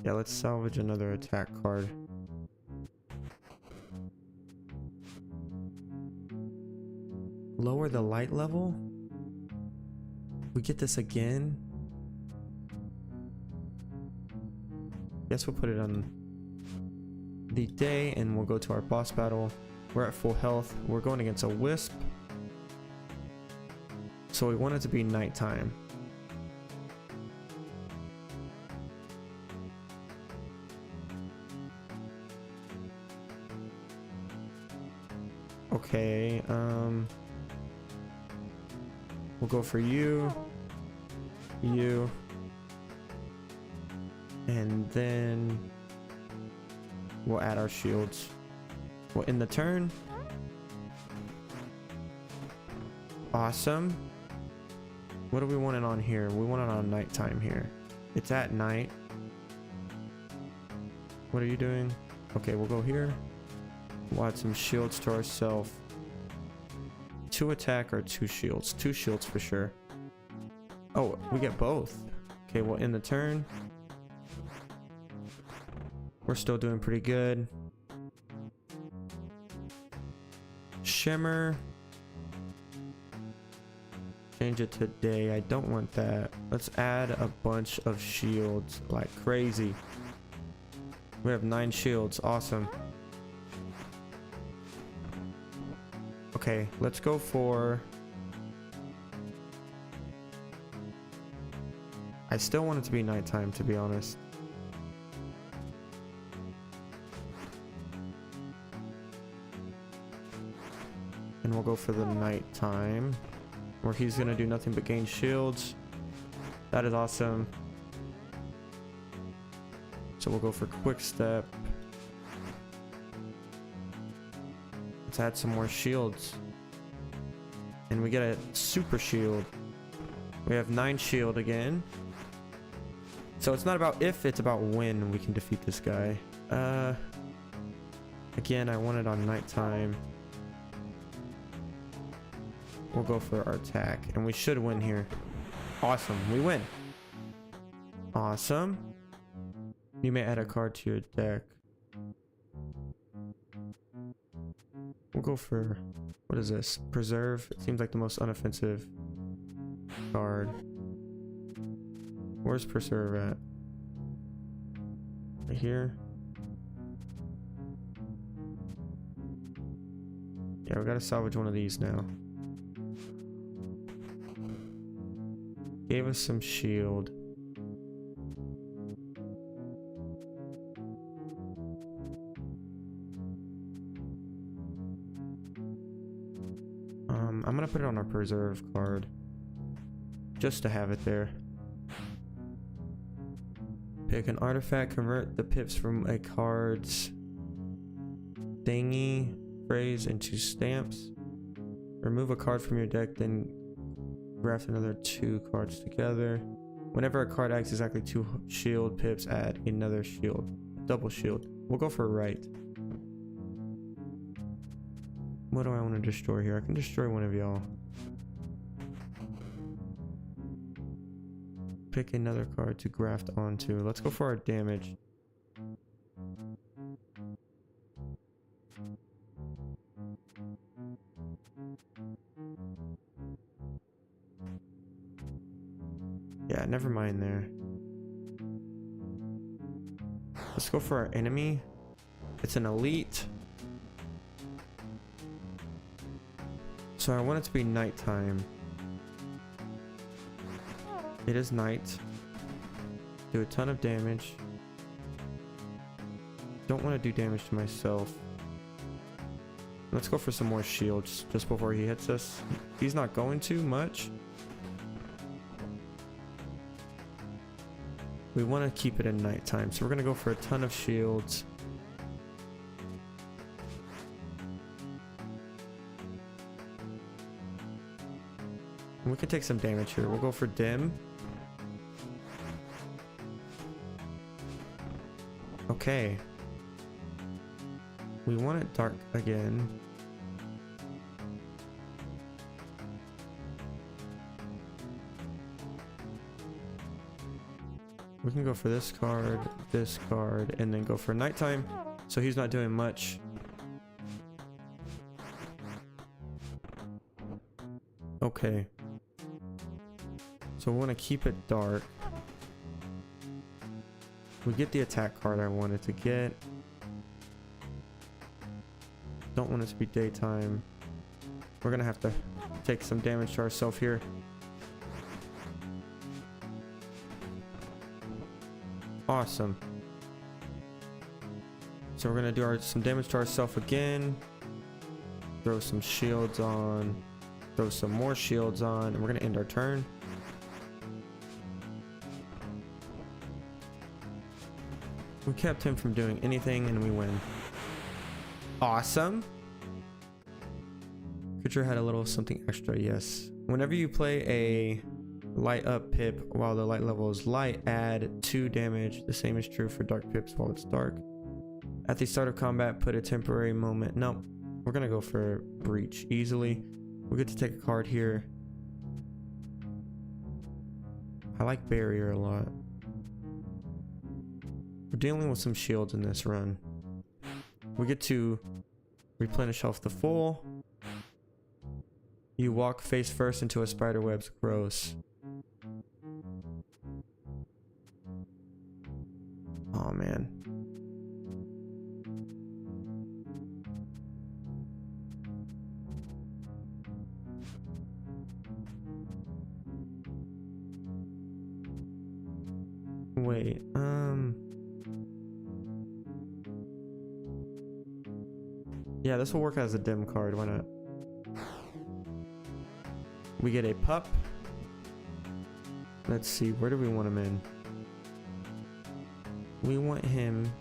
Yeah, let's salvage another attack card. Lower the light level? We get this again? Guess we'll put it on the day and we'll go to our boss battle. We're at full health. We're going against a wisp. So we want it to be nighttime. Okay, we'll go for you, and then we'll add our shields. Well, in the turn. Awesome. What do we want it on here? We want it on nighttime here. It's at night. What are you doing? Okay, we'll go here. We'll add some shields to ourselves. 2 attack or 2 shields? 2 shields for sure. Oh, we get both. Okay, well, in the turn, we're still doing pretty good. Shimmer. Change it to day. I don't want that. Let's add a bunch of shields like crazy. We have 9 shields. Awesome. Okay, let's go for... I still want it to be nighttime, to be honest. And we'll go for the nighttime, where he's gonna do nothing but gain shields. That is awesome. So we'll go for quick step. Let's add some more shields. And we get a super shield. We have 9 shield again. So it's not about if, it's about when we can defeat this guy. Again, I want it on nighttime. We'll go for our attack. And we should win here. Awesome. We win. Awesome. You may add a card to your deck. We'll go for... What is this? Preserve. It seems like the most unoffensive card. Where's Preserve at? Right here. Yeah, we gotta salvage one of these now. Gave us some shield. I'm gonna put it on our Preserve card. Just to have it there. Pick an artifact, convert the pips from a card's thingy phrase into stamps. Remove a card from your deck, then graft another 2 cards together. Whenever a card acts exactly 2 shield pips, add another shield. Double shield. We'll go for right. What do I want to destroy here? I can destroy one of y'all. Pick another card to graft onto. Let's go for our damage. Yeah, never mind there. Let's go for our enemy. It's an elite. So I want it to be nighttime. It is night. Do a ton of damage. Don't want to do damage to myself. Let's go for some more shields just before he hits us. He's not going to much. We want to keep it in nighttime, so we're going to go for a ton of shields. We can take some damage here. We'll go for dim. Okay. We want it dark again. We can go for this card, and then go for nighttime. So he's not doing much. Okay. So we want to keep it dark. We get the attack card I wanted to get. Don't want it to be daytime. We're gonna have to take some damage to ourselves here. Awesome. So we're gonna do some damage to ourselves again. Throw some shields on. Throw some more shields on, and we're gonna end our turn. We kept him from doing anything, and we win. Awesome. Creature had a little something extra, yes. Whenever you play a light up pip while the light level is light, add 2 damage. The same is true for dark pips while it's dark. At the start of combat, put a temporary moment. Nope. We're gonna go for breach easily. We get to take a card here. I like barrier a lot. We're dealing with some shields in this run. We get to replenish health to full. You walk face first into a spider web's gross. Oh man. Wait, yeah, this will work as a dim card, why not? We get a pup. Let's see, where do we want him in? We want him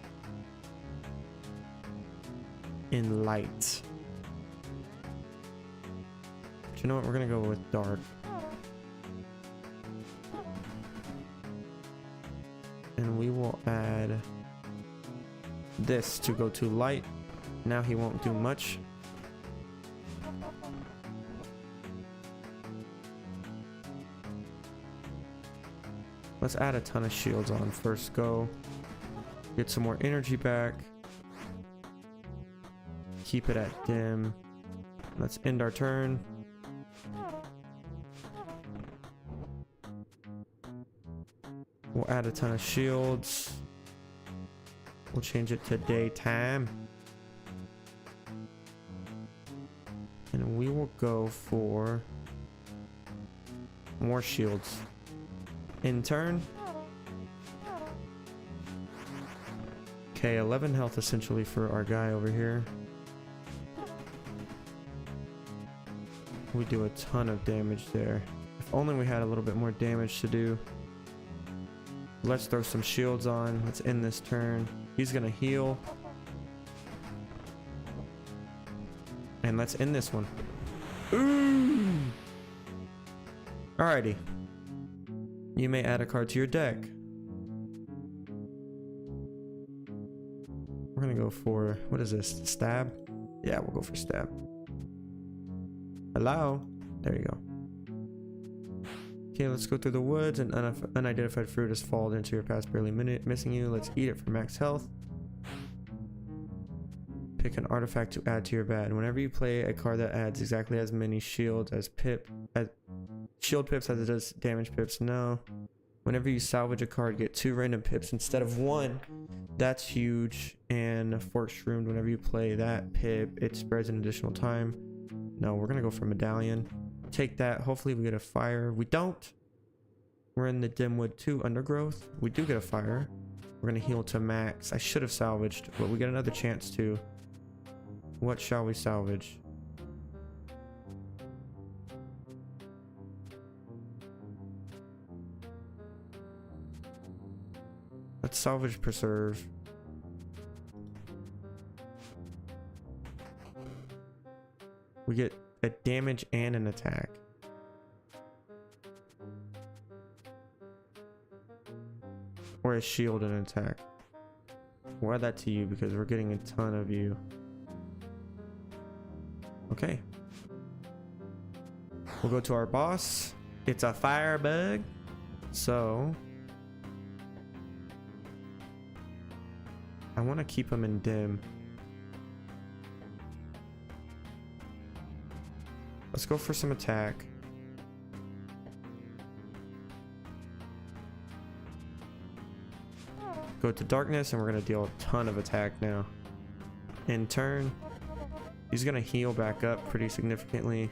in light. But you know what, we're gonna go with dark. And we will add this to go to light. Now he won't do much. Let's add a ton of shields on first go. Get some more energy back. Keep it at dim. Let's end our turn. We'll add a ton of shields. We'll change it to daytime. And we will go for more shields. In turn. Okay, 11 health essentially for our guy over here. We do a ton of damage there. If only we had a little bit more damage to do. Let's throw some shields on. Let's end this turn. He's gonna heal. And let's end this one. Ooh! Alrighty. You may add a card to your deck. We're gonna go for, what is this? Stab? Yeah, we'll go for stab. Hello? There you go. Okay, let's go through the woods. An unidentified fruit has fallen into your path, barely missing you. Let's eat it for max health. Pick an artifact to add to your bag. Whenever you play a card that adds exactly as many shields as shield pips as it does damage pips, no. Whenever you salvage a card, get 2 random pips instead of 1. That's huge. And fork shroomed, whenever you play that pip, it spreads an additional time. No, we're gonna go for medallion. Take that. Hopefully we get a fire. We don't. We're in the Dimwood 2 undergrowth. We do get a fire. We're gonna heal to max. I should have salvaged, but we get another chance to. What shall we salvage? Let's salvage preserve. We get a damage and an attack. Or a shield and an attack. We'll add that to you because we're getting a ton of you. Okay. We'll go to our boss. It's a firebug. So I want to keep him in dim. Let's go for some attack. Go to darkness and we're going to deal a ton of attack now. In turn, he's going to heal back up pretty significantly.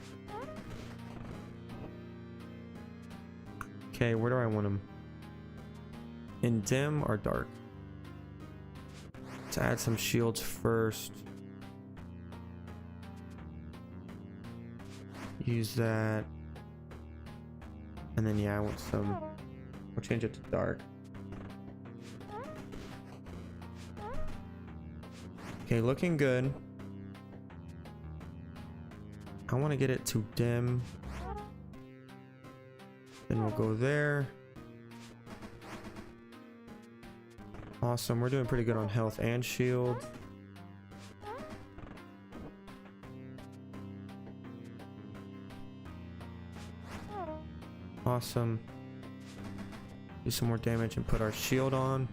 Okay, where do I want him? In dim or dark? Let's add some shields first. Use that. And then yeah, I want some. We'll change it to dark. Okay, looking good. I want to get it to dim. Then we'll go there. Awesome, we're doing pretty good on health and shield. Awesome. Do some more damage and put our shield on.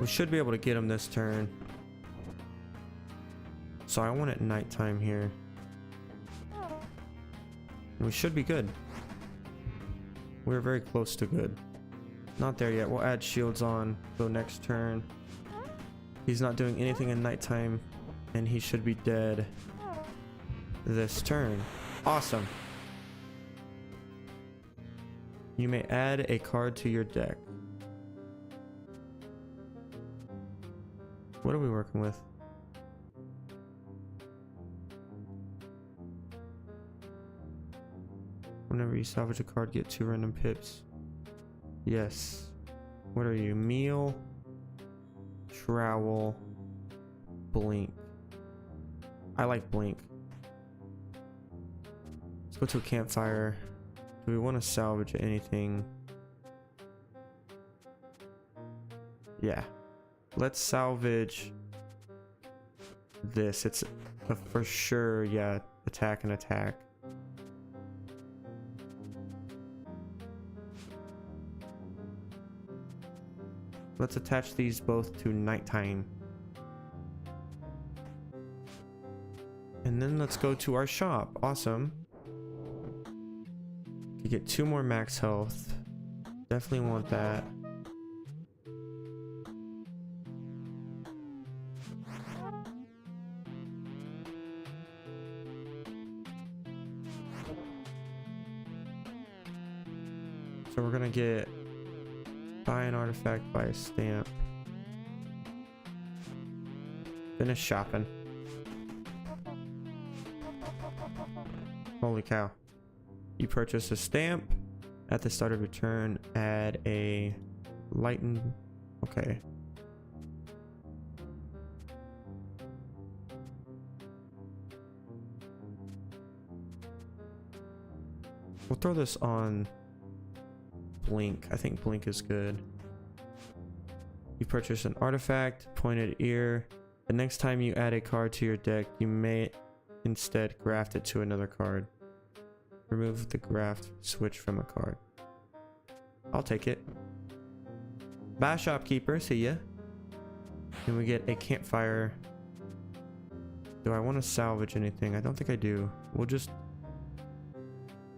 We should be able to get him this turn. So I want it nighttime here. And we should be good. We're very close to good. Not there yet. We'll add shields on. Go next turn. He's not doing anything in nighttime. And he should be dead this turn. Awesome. You may add a card to your deck. What are we working with? Whenever you salvage a card, get 2 random pips. Yes. What are you? Meal, trowel, blink. I like blink. Let's go to a campfire. Do we want to salvage anything? Yeah. Let's salvage this. It's a for sure, yeah, attack and attack. Let's attach these both to nighttime. And then let's go to our shop. Awesome. You get 2 more max health. Definitely want that. So we're gonna get buy an artifact, buy a stamp. Finish shopping. Holy cow. You purchase a stamp. At the start of your turn, add a lighten. Okay. We'll throw this on blink. I think blink is good. You purchase an artifact, pointed ear. The next time you add a card to your deck, you may instead graft it to another card. Remove the graft switch from a card. I'll take it. Bye, shopkeeper. See ya. And we get a campfire. Do I want to salvage anything? I don't think I do. We'll just...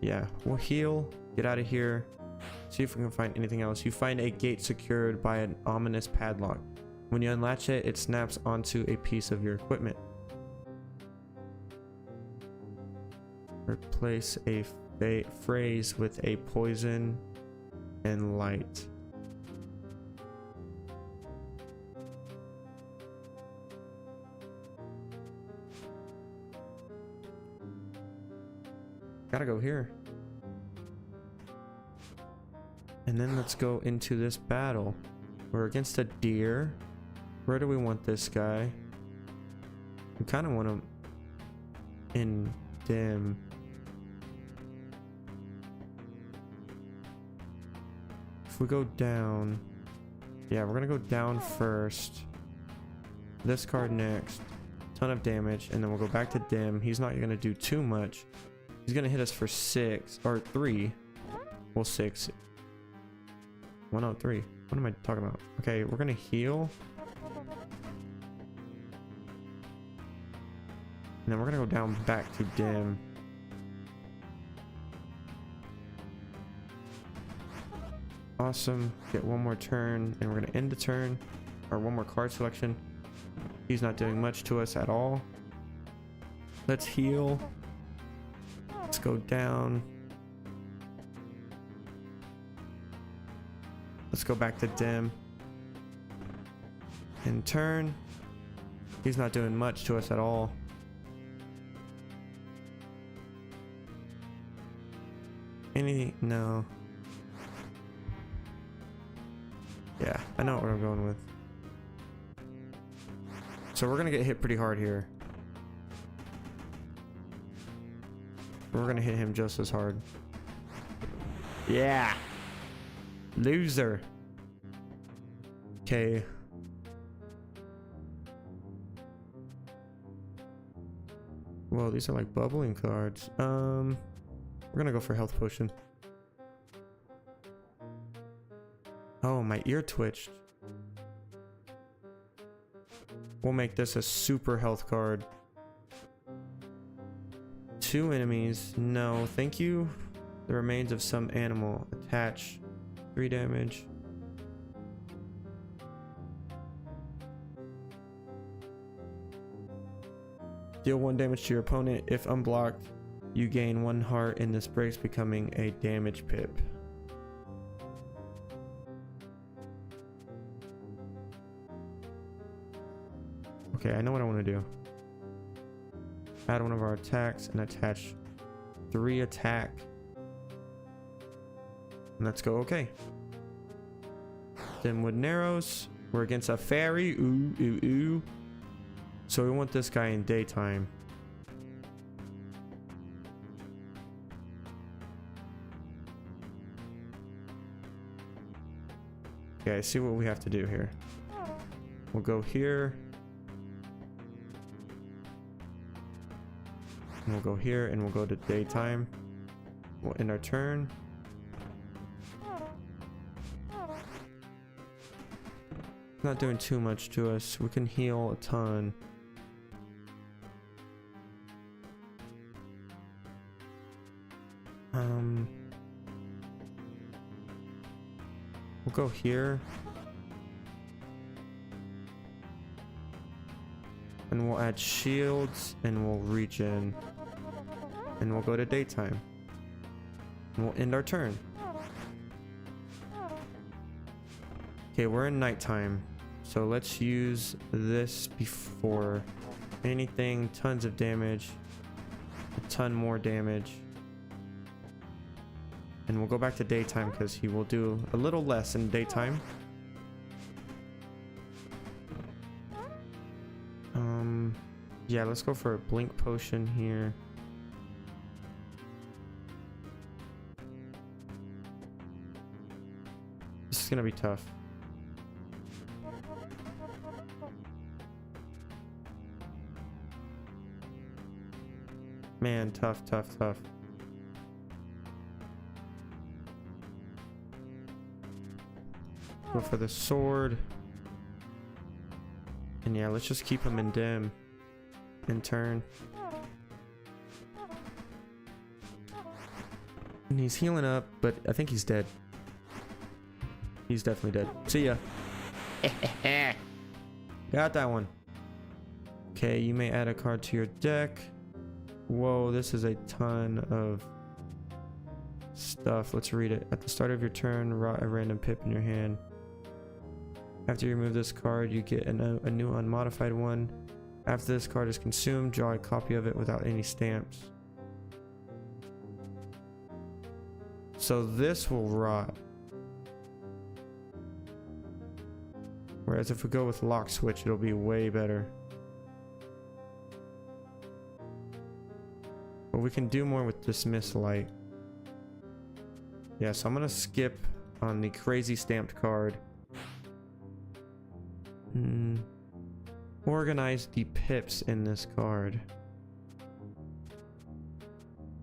yeah, we'll heal. Get out of here. See if we can find anything else. You find a gate secured by an ominous padlock. When you unlatch it, it snaps onto a piece of your equipment. Replace a phrase with a poison and light. Gotta go here. And then let's go into this battle. We're against a deer. Where do we want this guy? We kind of want him in dim. If we go down, yeah, we're gonna go down first. This card next. Ton of damage, and then we'll go back to dim. He's not gonna do too much. He's gonna hit us for 6 or 3. Well, 6. 103. What am I talking about? Okay, we're gonna heal. And then we're gonna go down back to dim. Awesome. Get one more turn, and we're gonna end the turn. Or one more card selection. He's not doing much to us at all. Let's heal. Let's go down. Let's go back to dim. And turn. He's not doing much to us at all. No. Yeah, I know what I'm going with. So we're gonna get hit pretty hard here. We're gonna hit him just as hard. Yeah. Loser. Okay. Well, these are like bubbling cards. We're gonna go for health potion. Oh, my ear twitched. We'll make this a super health card. 2 enemies. No, thank you. The remains of some animal. Attach. 3 damage. Deal 1 damage to your opponent. If unblocked, you gain 1 heart in this breaks, becoming a damage pip. Okay, I know what I want to do. Add one of our attacks and attach 3 attack. And let's go. Okay. Dimwood Narrows. We're against a fairy. Ooh, ooh, ooh. So we want this guy in daytime. Okay, I see what we have to do here. We'll go here. And we'll go here and we'll go to daytime. We'll end our turn. Not doing too much to us. We can heal a ton. We'll go here. And we'll add shields and we'll regen. And we'll go to daytime. And we'll end our turn. Okay, we're in nighttime. So let's use this before anything. Tons of damage. A ton more damage. And we'll go back to daytime because he will do a little less in daytime. Yeah, let's go for a blink potion here. This is gonna be tough. Man, tough, tough, tough. Go for the sword. And yeah, let's just keep him in dim. In turn. And he's healing up, but I think he's dead. He's definitely dead. See ya. Got that one. Okay, you may add a card to your deck. Whoa, this is a ton of stuff. Let's read it. At the start of your turn, rot a random pip in your hand. After you remove this card, you get a new unmodified one. After this card is consumed, draw a copy of it without any stamps. So this will rot. Whereas if we go with lock switch, it'll be way better. But we can do more with dismiss light. Yeah, so I'm gonna skip on the crazy stamped card. Organize the pips in this card.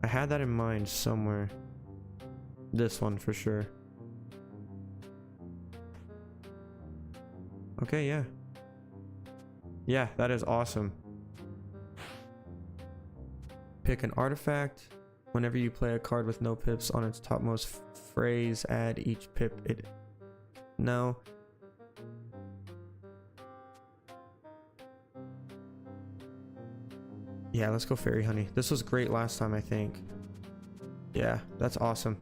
I had that in mind somewhere. This one for sure. Okay, yeah. Yeah, that is awesome. Pick an artifact. Whenever you play a card with no pips on its topmost phrase, add each pip it... No. Yeah, let's go Fairy Honey. This was great last time, I think. Yeah, that's awesome.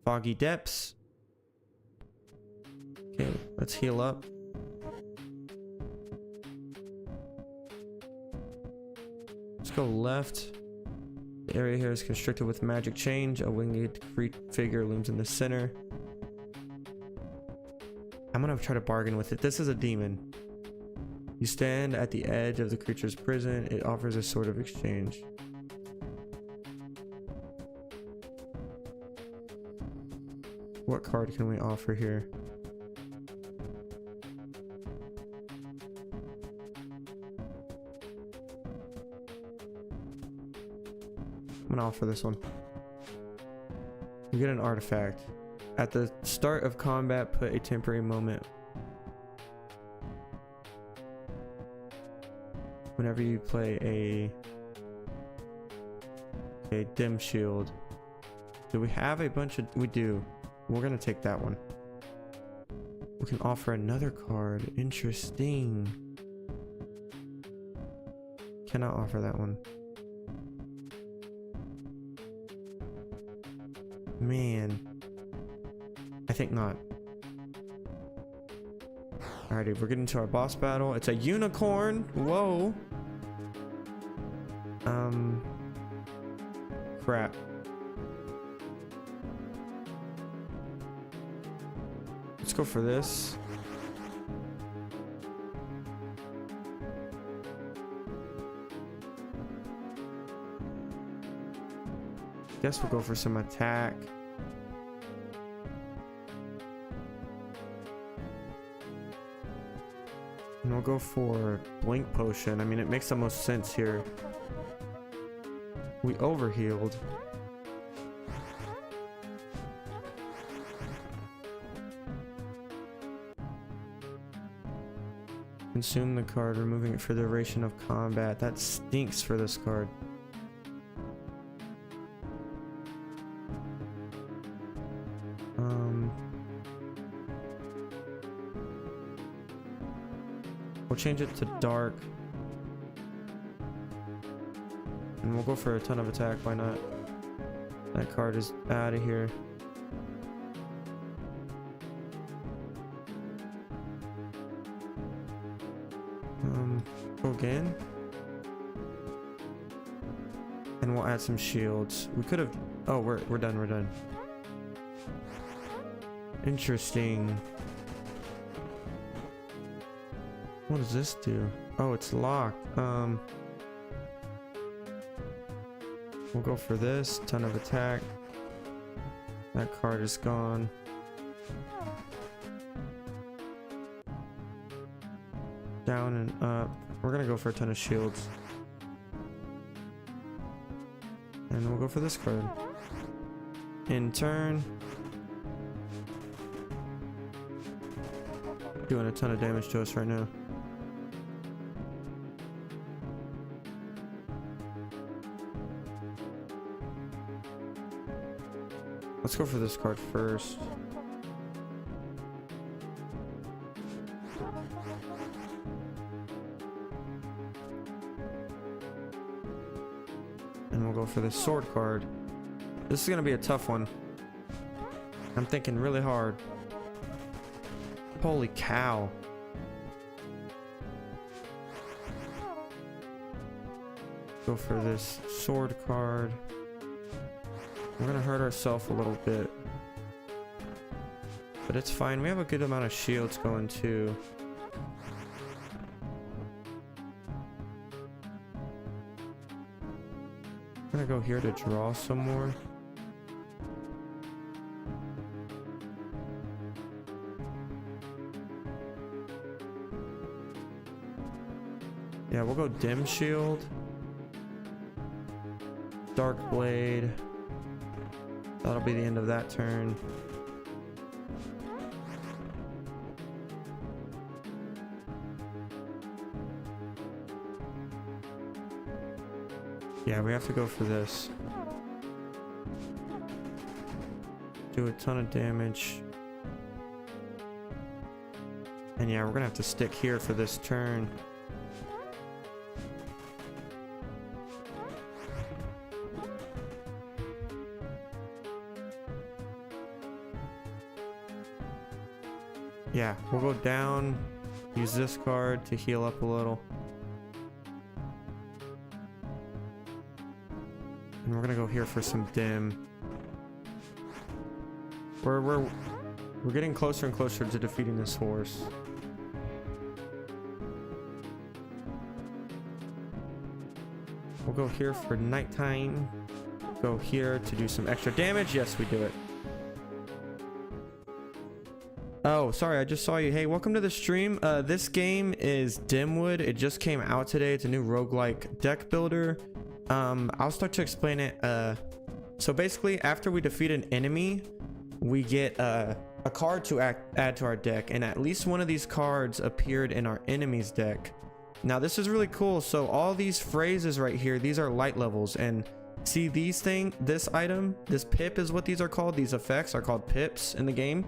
Foggy Depths. Okay, let's heal up. Let's go left. The area here is constricted with magic change. A winged figure looms in the center. I'm gonna try to bargain with it. This is a demon. You stand at the edge of the creature's prison. It offers a sort of exchange. What card can we offer here? I'm gonna offer this one. You get an artifact. At the start of combat, put a temporary moment. Whenever you play a dim shield. Do we have a bunch of... We do. We're gonna take that one. We can offer another card. Interesting. Cannot offer that one. Man. I think not. Alrighty, we're getting to our boss battle. It's a unicorn. Whoa. Crap. Let's go for this. Guess we'll go for some attack. And we'll go for Blink Potion. I mean, it makes the most sense here. We overhealed. Consume the card, removing it for the duration of combat. That stinks for this card. We'll change it to dark. And we'll go for a ton of attack, why not? That card is out of here. Go again. And we'll add some shields. We could have... Oh, we're done, we're done. Interesting. What does this do? Oh, it's locked. We'll go for this. Ton of attack. That card is gone. Down and up. We're gonna go for a ton of shields. And we'll go for this card. In turn. Doing a ton of damage to us right now. Let's go for this card first. And we'll go for this sword card. This is gonna be a tough one. I'm thinking really hard. Holy cow. Go for this sword card. We're gonna hurt ourselves a little bit, but it's fine. We have a good amount of shields going too. I'm gonna go here to draw some more. Yeah, we'll go dim shield, dark blade. That'll be the end of that turn. Yeah, we have to go for this. Do a ton of damage. And yeah, we're gonna have to stick here for this turn. Yeah, we'll go down, use this card to heal up a little. And we're gonna go here for some dim. We're getting closer and closer to defeating this horse. We'll go here for nighttime. Go here to do some extra damage. Yes, we do it. Oh, sorry, I just saw you. Hey, welcome to the stream. This game is Dimwood. It just came out today. It's a new roguelike deck builder. I'll start to explain it. So basically, after we defeat an enemy, we get a card to add to our deck, and at least one of these cards appeared in our enemy's deck. Now, this is really cool. So all these phrases right here, these are light levels, and see this item, this pip is what these are called. These effects are called pips in the game.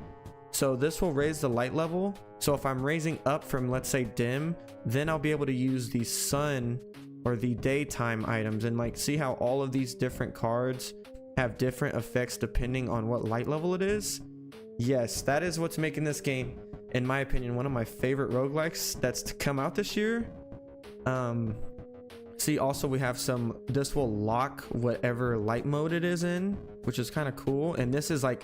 So this will raise the light level. So if I'm raising up from, let's say, dim, then I'll be able to use the sun or the daytime items, and like see how all of these different cards have different effects depending on what light level it is. Yes, that is what's making this game, in my opinion, one of my favorite roguelikes that's to come out this year. See, also we have this will lock whatever light mode it is in, which is kind of cool. And this is like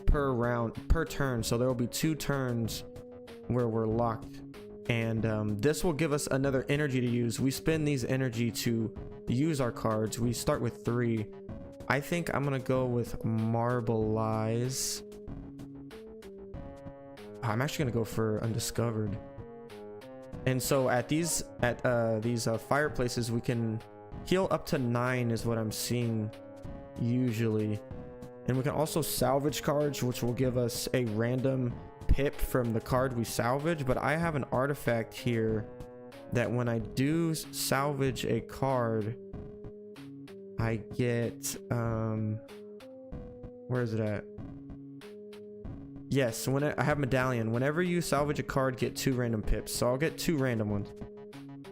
per turn, so there will be 2 turns where we're locked, and this will give us another energy to use. We spend these energy to use our cards. We start with 3. I think I'm gonna go with Marbleize. I'm actually gonna go for Undiscovered. And so at these fireplaces, we can heal up to 9 is what I'm seeing usually. And we can also salvage cards, which will give us a random pip from the card we salvage. But I have an artifact here that when I do salvage a card, I get where is it at? Yes, when I have medallion. Whenever you salvage a card, get 2 random pips. So I'll get 2 random ones.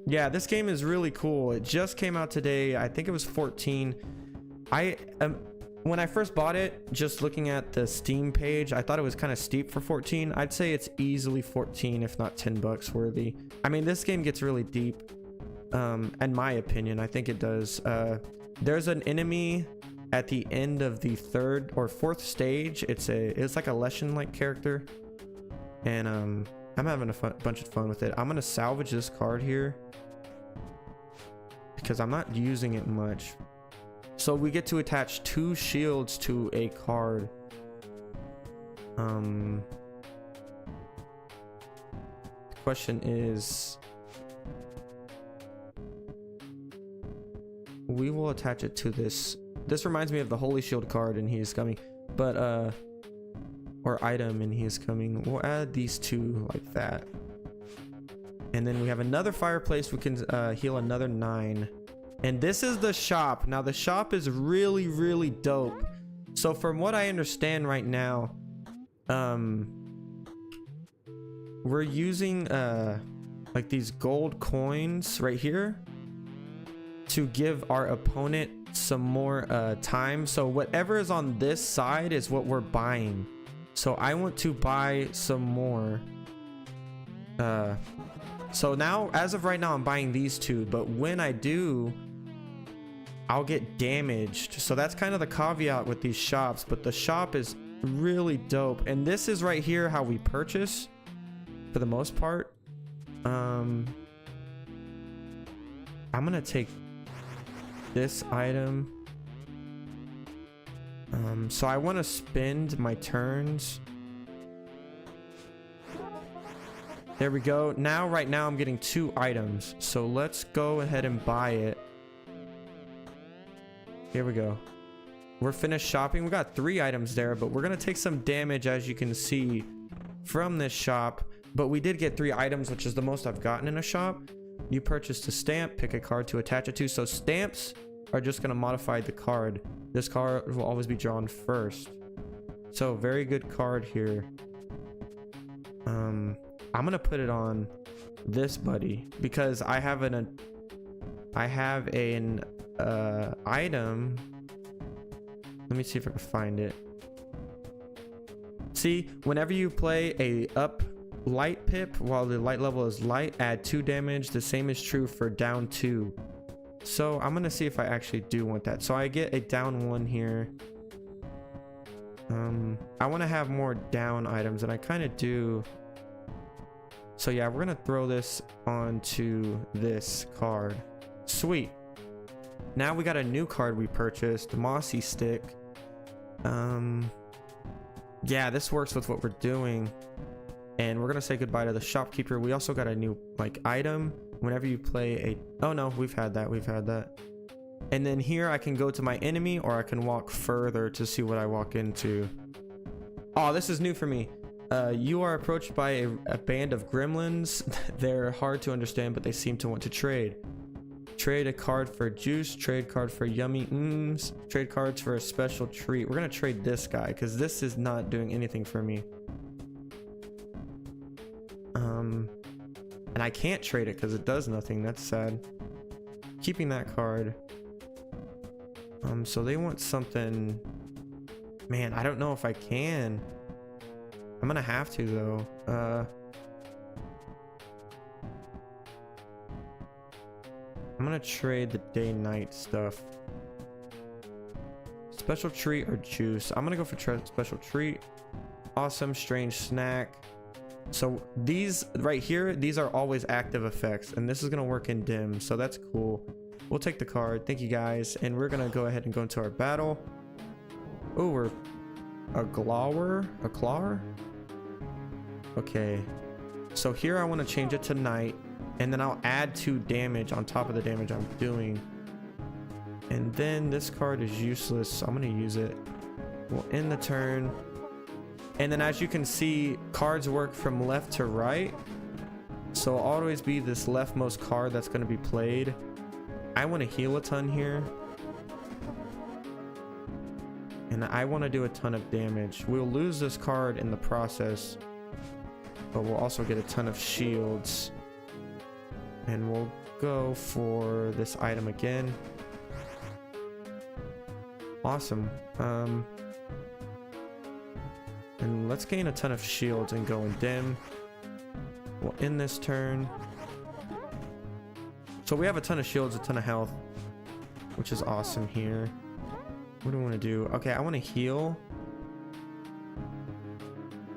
Yeah, this game is really cool. It just came out today. I think it was 14. When I first bought it, just looking at the Steam page, I thought it was kind of steep for 14. I'd say it's easily 14, if not 10 bucks worthy. I mean, this game gets really deep. In my opinion, I think it does. There's an enemy at the end of the 3rd or 4th stage. It's like a Leshen-like character, and I'm having a bunch of fun with it. I'm gonna salvage this card here because I'm not using it much. So we get to attach 2 shields to a card. The question is, we will attach it to this. This reminds me of the Holy Shield card, and he is coming. But or item, and he is coming. We'll add these 2 like that, and then we have another fireplace. We can heal another 9. And this is the shop. Now the shop is really, really dope. So from what I understand right now, we're using like these gold coins right here to give our opponent some more time. So whatever is on this side is what we're buying. So I want to buy some more. So now, as of right now, I'm buying these 2, but when I do, I'll get damaged. So that's kind of the caveat with these shops, but the shop is really dope. And this is right here how we purchase for the most part. I'm gonna take this item. So I want to spend my turns. There we go. Now, right now I'm getting 2 items. So let's go ahead and buy it. Here we go. We're finished shopping. We got 3 items there, but we're gonna take some damage, as you can see, from this shop. But we did get 3 items, which is the most I've gotten in a shop. You purchased a stamp, pick a card to attach it to. So stamps are just gonna modify the card. This card will always be drawn first. So very good card here. I'm gonna put it on this buddy because I have an item. Let me see if I can find it. See, whenever you play a up light pip while the light level is light, add 2 damage. The same is true for down 2. So I'm gonna see if I actually do want that. So I get a down 1 here. I want to have more down items, and I kind of do. So yeah, we're gonna throw this onto this card. Sweet. Now we got a new card we purchased, Mossy Stick. Yeah, this works with what we're doing. And we're gonna say goodbye to the shopkeeper. We also got a new like item. Whenever you play a, oh no, we've had that. And then here I can go to my enemy, or I can walk further to see what I walk into. Oh, this is new for me. You are approached by a band of gremlins. They're hard to understand, but they seem to want to trade. Trade a card for juice, trade card for yummy trade cards for a special treat. We're gonna trade this guy because this is not doing anything for me. And I can't trade it because it does nothing. That's sad. Keeping that card. So they want something. Man, I don't know if I can. I'm gonna have to though. I'm gonna trade the day-night stuff. Special treat or juice. I'm gonna go for special treat. Awesome strange snack. So these right here, these are always active effects, and this is gonna work in dim, so that's cool. We'll take the card. Thank you guys, and we're gonna go ahead and go into our battle. Oh, we're a clawer. Okay, so here I want to change it to night, and then I'll add 2 damage on top of the damage I'm doing. And then this card is useless, so I'm gonna use it. We'll end the turn. And then as you can see, cards work from left to right, so it'll always be this leftmost card that's going to be played. I want to heal a ton here, and I want to do a ton of damage. We'll lose this card in the process, but we'll also get a ton of shields. And we'll go for this item again. Awesome. And let's gain a ton of shields and go in dim. We'll end this turn. So we have a ton of shields, a ton of health, which is awesome here. What do I want to do? Okay, I want to heal.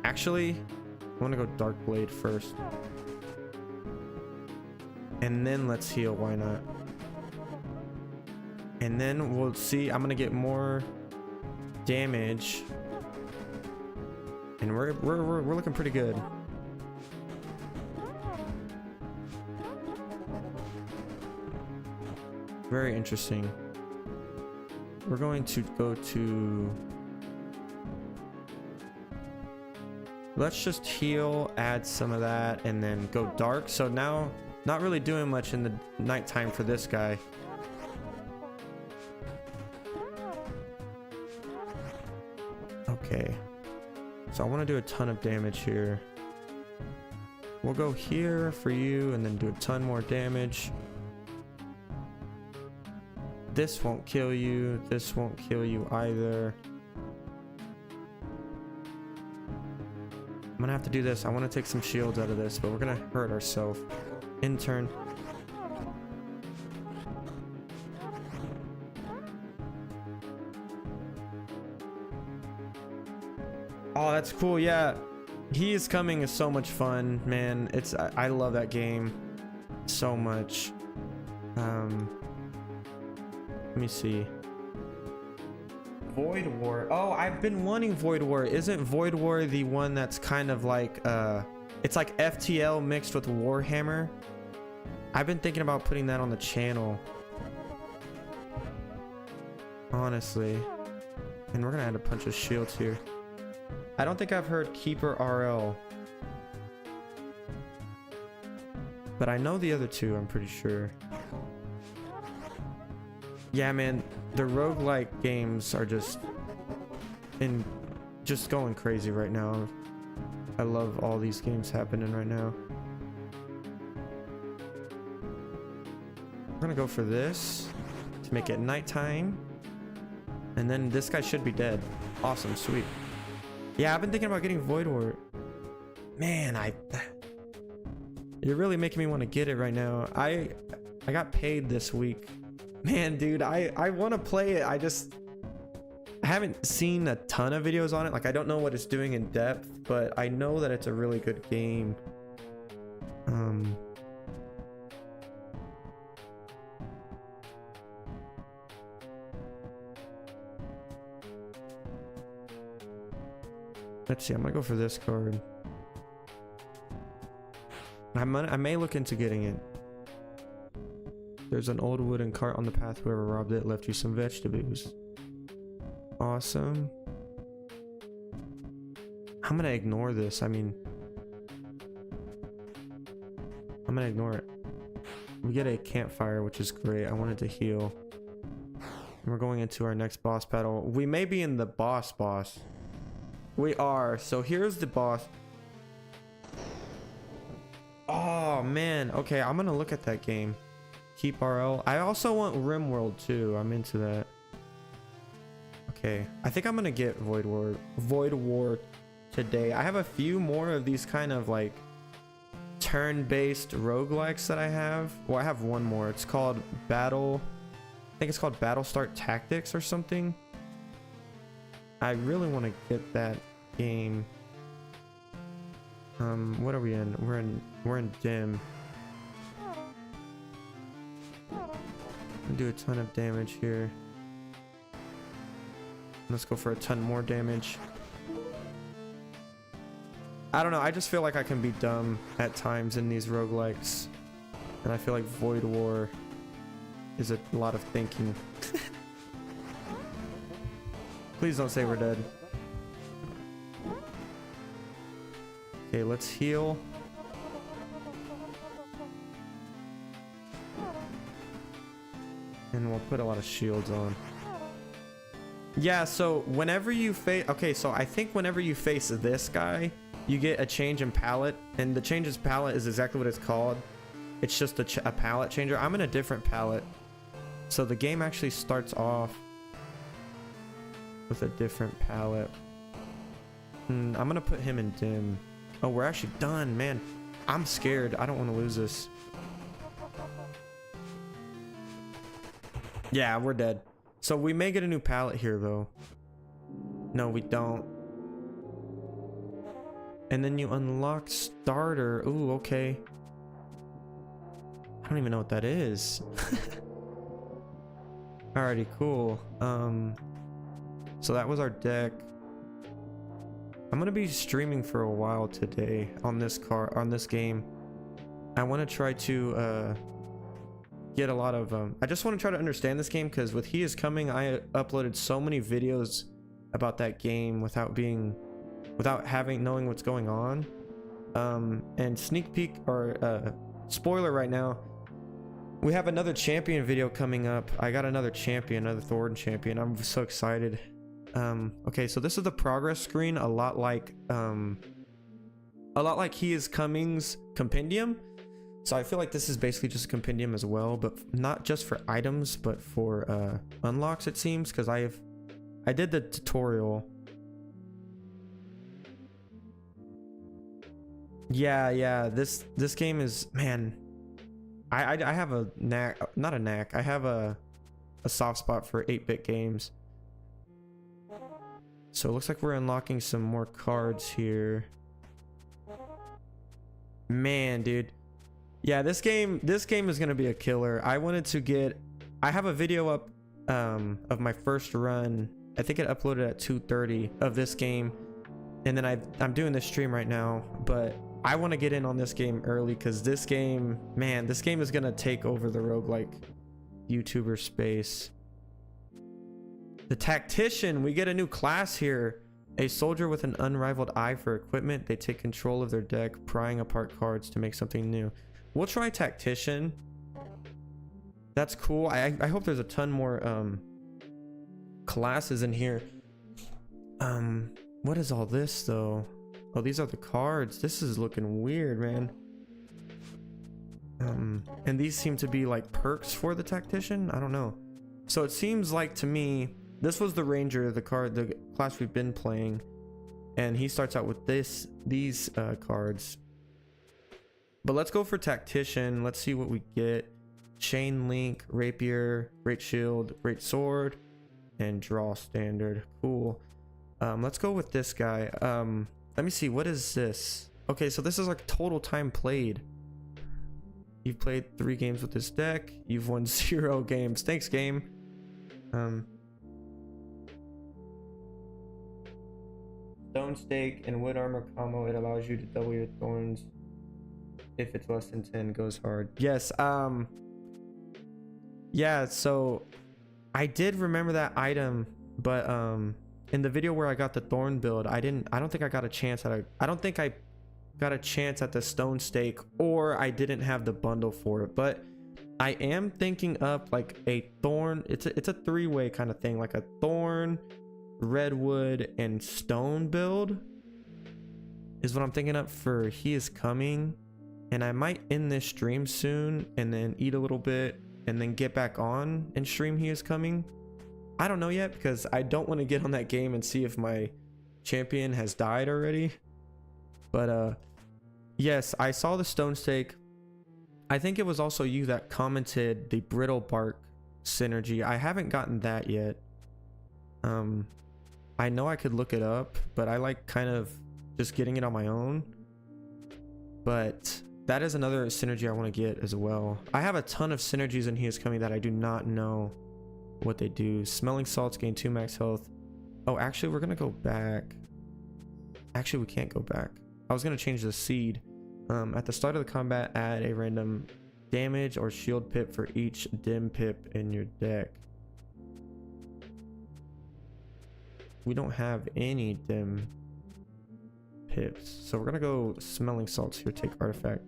Actually, I want to go Dark Blade first. And then let's heal, why not? And then we'll see, I'm gonna get more damage. And we're looking pretty good. Very interesting. We're going to go to, let's just heal, add some of that, and then go dark. So now, not really doing much in the nighttime for this guy. Okay. So I want to do a ton of damage here. We'll go here for you and then do a ton more damage. This won't kill you. This won't kill you either. I'm gonna have to do this. I want to take some shields out of this, but we're gonna hurt ourselves. In turn. Oh, that's cool. Yeah, He Is Coming is so much fun, man. I love that game so much. Let me see. Void War. Oh, I've been wanting Void War. Isn't Void War the one that's kind of like it's like FTL mixed with Warhammer? I've been thinking about putting that on the channel, honestly. And we're gonna add a bunch of shields here. I don't think I've heard Keeper RL, but I know the other two, I'm pretty sure. Yeah, man, the roguelike games are just going crazy right now. I love all these games happening right now. We're gonna go for this to make it nighttime, and then this guy should be dead. Awesome, sweet. Yeah, I've been thinking about getting Void War. Man, you're really making me want to get it right now. I got paid this week. Man, dude, I want to play it. I haven't seen a ton of videos on it. Like, I don't know what it's doing in depth, but I know that it's a really good game. Let's see, I'm gonna go for this card. I may look into getting it. There's an old wooden cart on the path. Whoever robbed it left you some vegetables. Awesome. I'm gonna ignore this. I mean, I'm gonna ignore it. We get a campfire, which is great. I wanted to heal. And we're going into our next boss battle. We may be in the boss. We are. So here's the boss. Oh man. Okay, I'm gonna look at that game. Keep RL. I also want RimWorld too. I'm into that. Okay, I think I'm gonna get Void War today. I have a few more of these kind of like turn-based roguelikes that I have. Well, I have one more. It's called I think it's called Battlestar Tactics or something. I really want to get that game. What are we in? We're in Dim. Do a ton of damage here. Let's go for a ton more damage. I don't know, I just feel like I can be dumb at times in these roguelikes, and I feel like Void War is a lot of thinking. Please don't say we're dead. Okay, let's heal. And we'll put a lot of shields on. Yeah, so whenever you face... Okay, so I think whenever you face this guy, you get a change in palette. And the change in palette is exactly what it's called. It's just a palette changer. I'm in a different palette. So the game actually starts off with a different palette. I'm going to put him in Dim. Oh, we're actually done, man. I'm scared. I don't want to lose this. Yeah, we're dead. So we may get a new palette here, though. No, we don't. And then you unlock starter. Ooh, okay. I don't even know what that is. Alrighty, cool. So that was our deck. I'm gonna be streaming for a while today on this game. I want to try to get a lot of I just want to try to understand this game, because with He Is Coming, I uploaded so many videos about that game without knowing what's going on. And sneak peek or spoiler right now, we have another champion video coming up. I got another champion, another Thorn champion. I'm so excited. Okay, so this is the progress screen, a lot like He Is Coming's compendium. So I feel like this is basically just a compendium as well, but not just for items, but for unlocks, it seems, because I did the tutorial. Yeah, this game is, man, I have a knack, not a knack, I have a soft spot for 8-bit games. So it looks like we're unlocking some more cards here. Man, dude. Yeah, this game is gonna be a killer. I have a video up of my first run. I think it uploaded at 2:30 of this game, and then I'm doing this stream right now, but I want to get in on this game early because this game, man, this game is gonna take over the roguelike YouTuber space. The Tactician, we get a new class here. A soldier with an unrivaled eye for equipment. They take control of their deck, prying apart cards to make something new. We'll try Tactician. That's cool. I hope there's a ton more classes in here. What is all this though? Oh, these are the cards. This is looking weird, man. And these seem to be like perks for the Tactician. I don't know. So it seems like to me, this was the Ranger, the class we've been playing, and he starts out with these cards. But let's go for Tactician. Let's see what we get. Chain Link, Rapier, Great Shield, Great Sword, and Draw Standard. Cool. Let's go with this guy. Let me see, what is this? Okay, so this is like total time played. You've played 3 games with this deck. You've won 0 games. Thanks, game. Stone Stake and Wood Armor combo. It allows you to double your thorns if it's less than 10. Goes hard. Yes. Yeah. So I did remember that item, but in the video where I got the thorn build, I don't think I got a chance at I don't think I got a chance at the Stone Stake, or I didn't have the bundle for it. But I am thinking up like a thorn. It's a 3-way kind of thing, like a thorn, redwood, and stone build is what I'm thinking up for He Is Coming. And I might end this stream soon and then eat a little bit and then get back on and stream He Is Coming. I don't know yet because I don't want to get on that game and see if my champion has died already. But yes, I saw the Stone Stake. I think it was also you that commented the Brittle Bark synergy. I haven't gotten that yet. I know I could look it up, but I like kind of just getting it on my own. But that is another synergy I want to get as well. I have a ton of synergies in He Is Coming that I do not know what they do. Smelling salts gain 2 max health. Oh, actually, we're gonna go back. Actually, we can't go back. I was gonna change the seed. At the start of the combat, add a random damage or shield pip for each dim pip in your deck. We don't have any dim pips, so we're gonna go smelling salts here. Take artifact.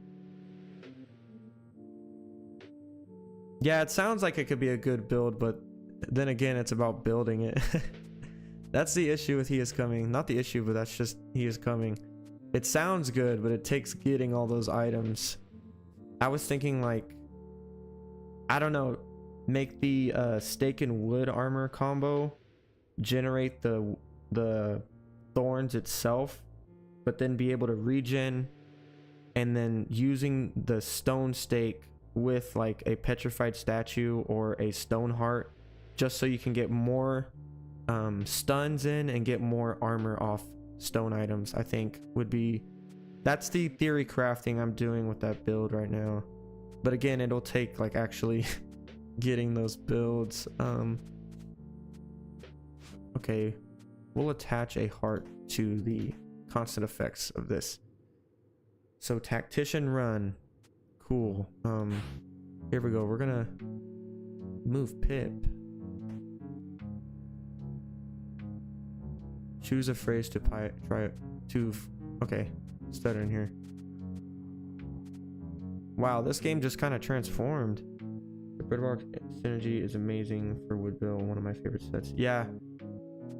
Yeah, it sounds like it could be a good build, but then again, it's about building it. That's the issue with He Is Coming. Not the issue, but that's just He Is Coming. It sounds good, but it takes getting all those items. I was thinking like, I don't know, make the stake and wood armor combo generate the thorns itself, but then be able to regen, and then using the stone stake with like a petrified statue or a stone heart, just so you can get more stuns in and get more armor off stone items. I think would be, that's the theory crafting I'm doing with that build right now. But again, it'll take like actually getting those builds. Okay, we'll attach a heart to the constant effects of this. So Tactician run. Cool. Here we go. We're gonna move Pip. Choose a phrase to try to. Okay, stuttering here. Wow, this game just kind of transformed. The Bedrock synergy is amazing for Woodville, one of my favorite sets. Yeah,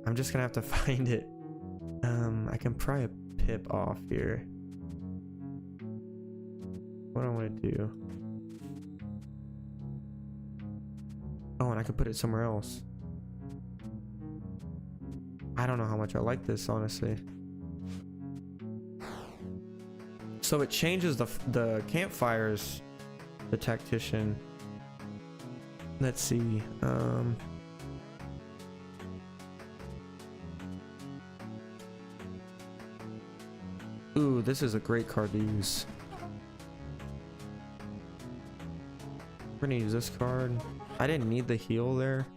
I'm just gonna have to find it. I can pry a Pip off here. What do I want to do? Oh, and I could put it somewhere else. I don't know how much I like this, honestly. So it changes the campfires, the Tactician. Let's see. Ooh, this is a great card to use. We're gonna use this card. I didn't need the heal there.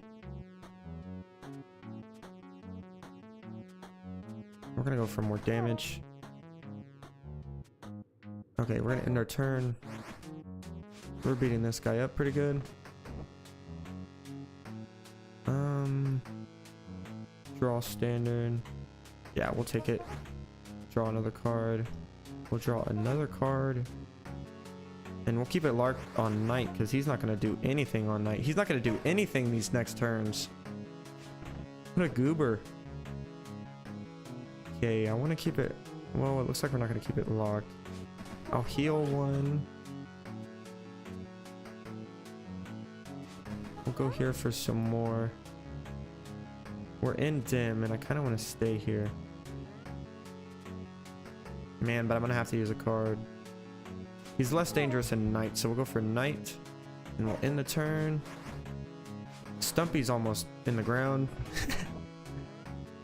We're gonna go for more damage. Okay, we're gonna end our turn. We're beating this guy up pretty good. Draw standard. Yeah, we'll take it. Draw another card. We'll draw another card. And we'll keep it Lark on night because he's not going to do anything on night. He's not going to do anything these next turns. What a goober. Okay, I want to keep it... Well, it looks like we're not going to keep it locked. I'll heal one. We'll go here for some more. We're in dim, and I kind of want to stay here. Man, but I'm going to have to use a card. He's less dangerous in night, so we'll go for night. And we'll end the turn. Stumpy's almost in the ground.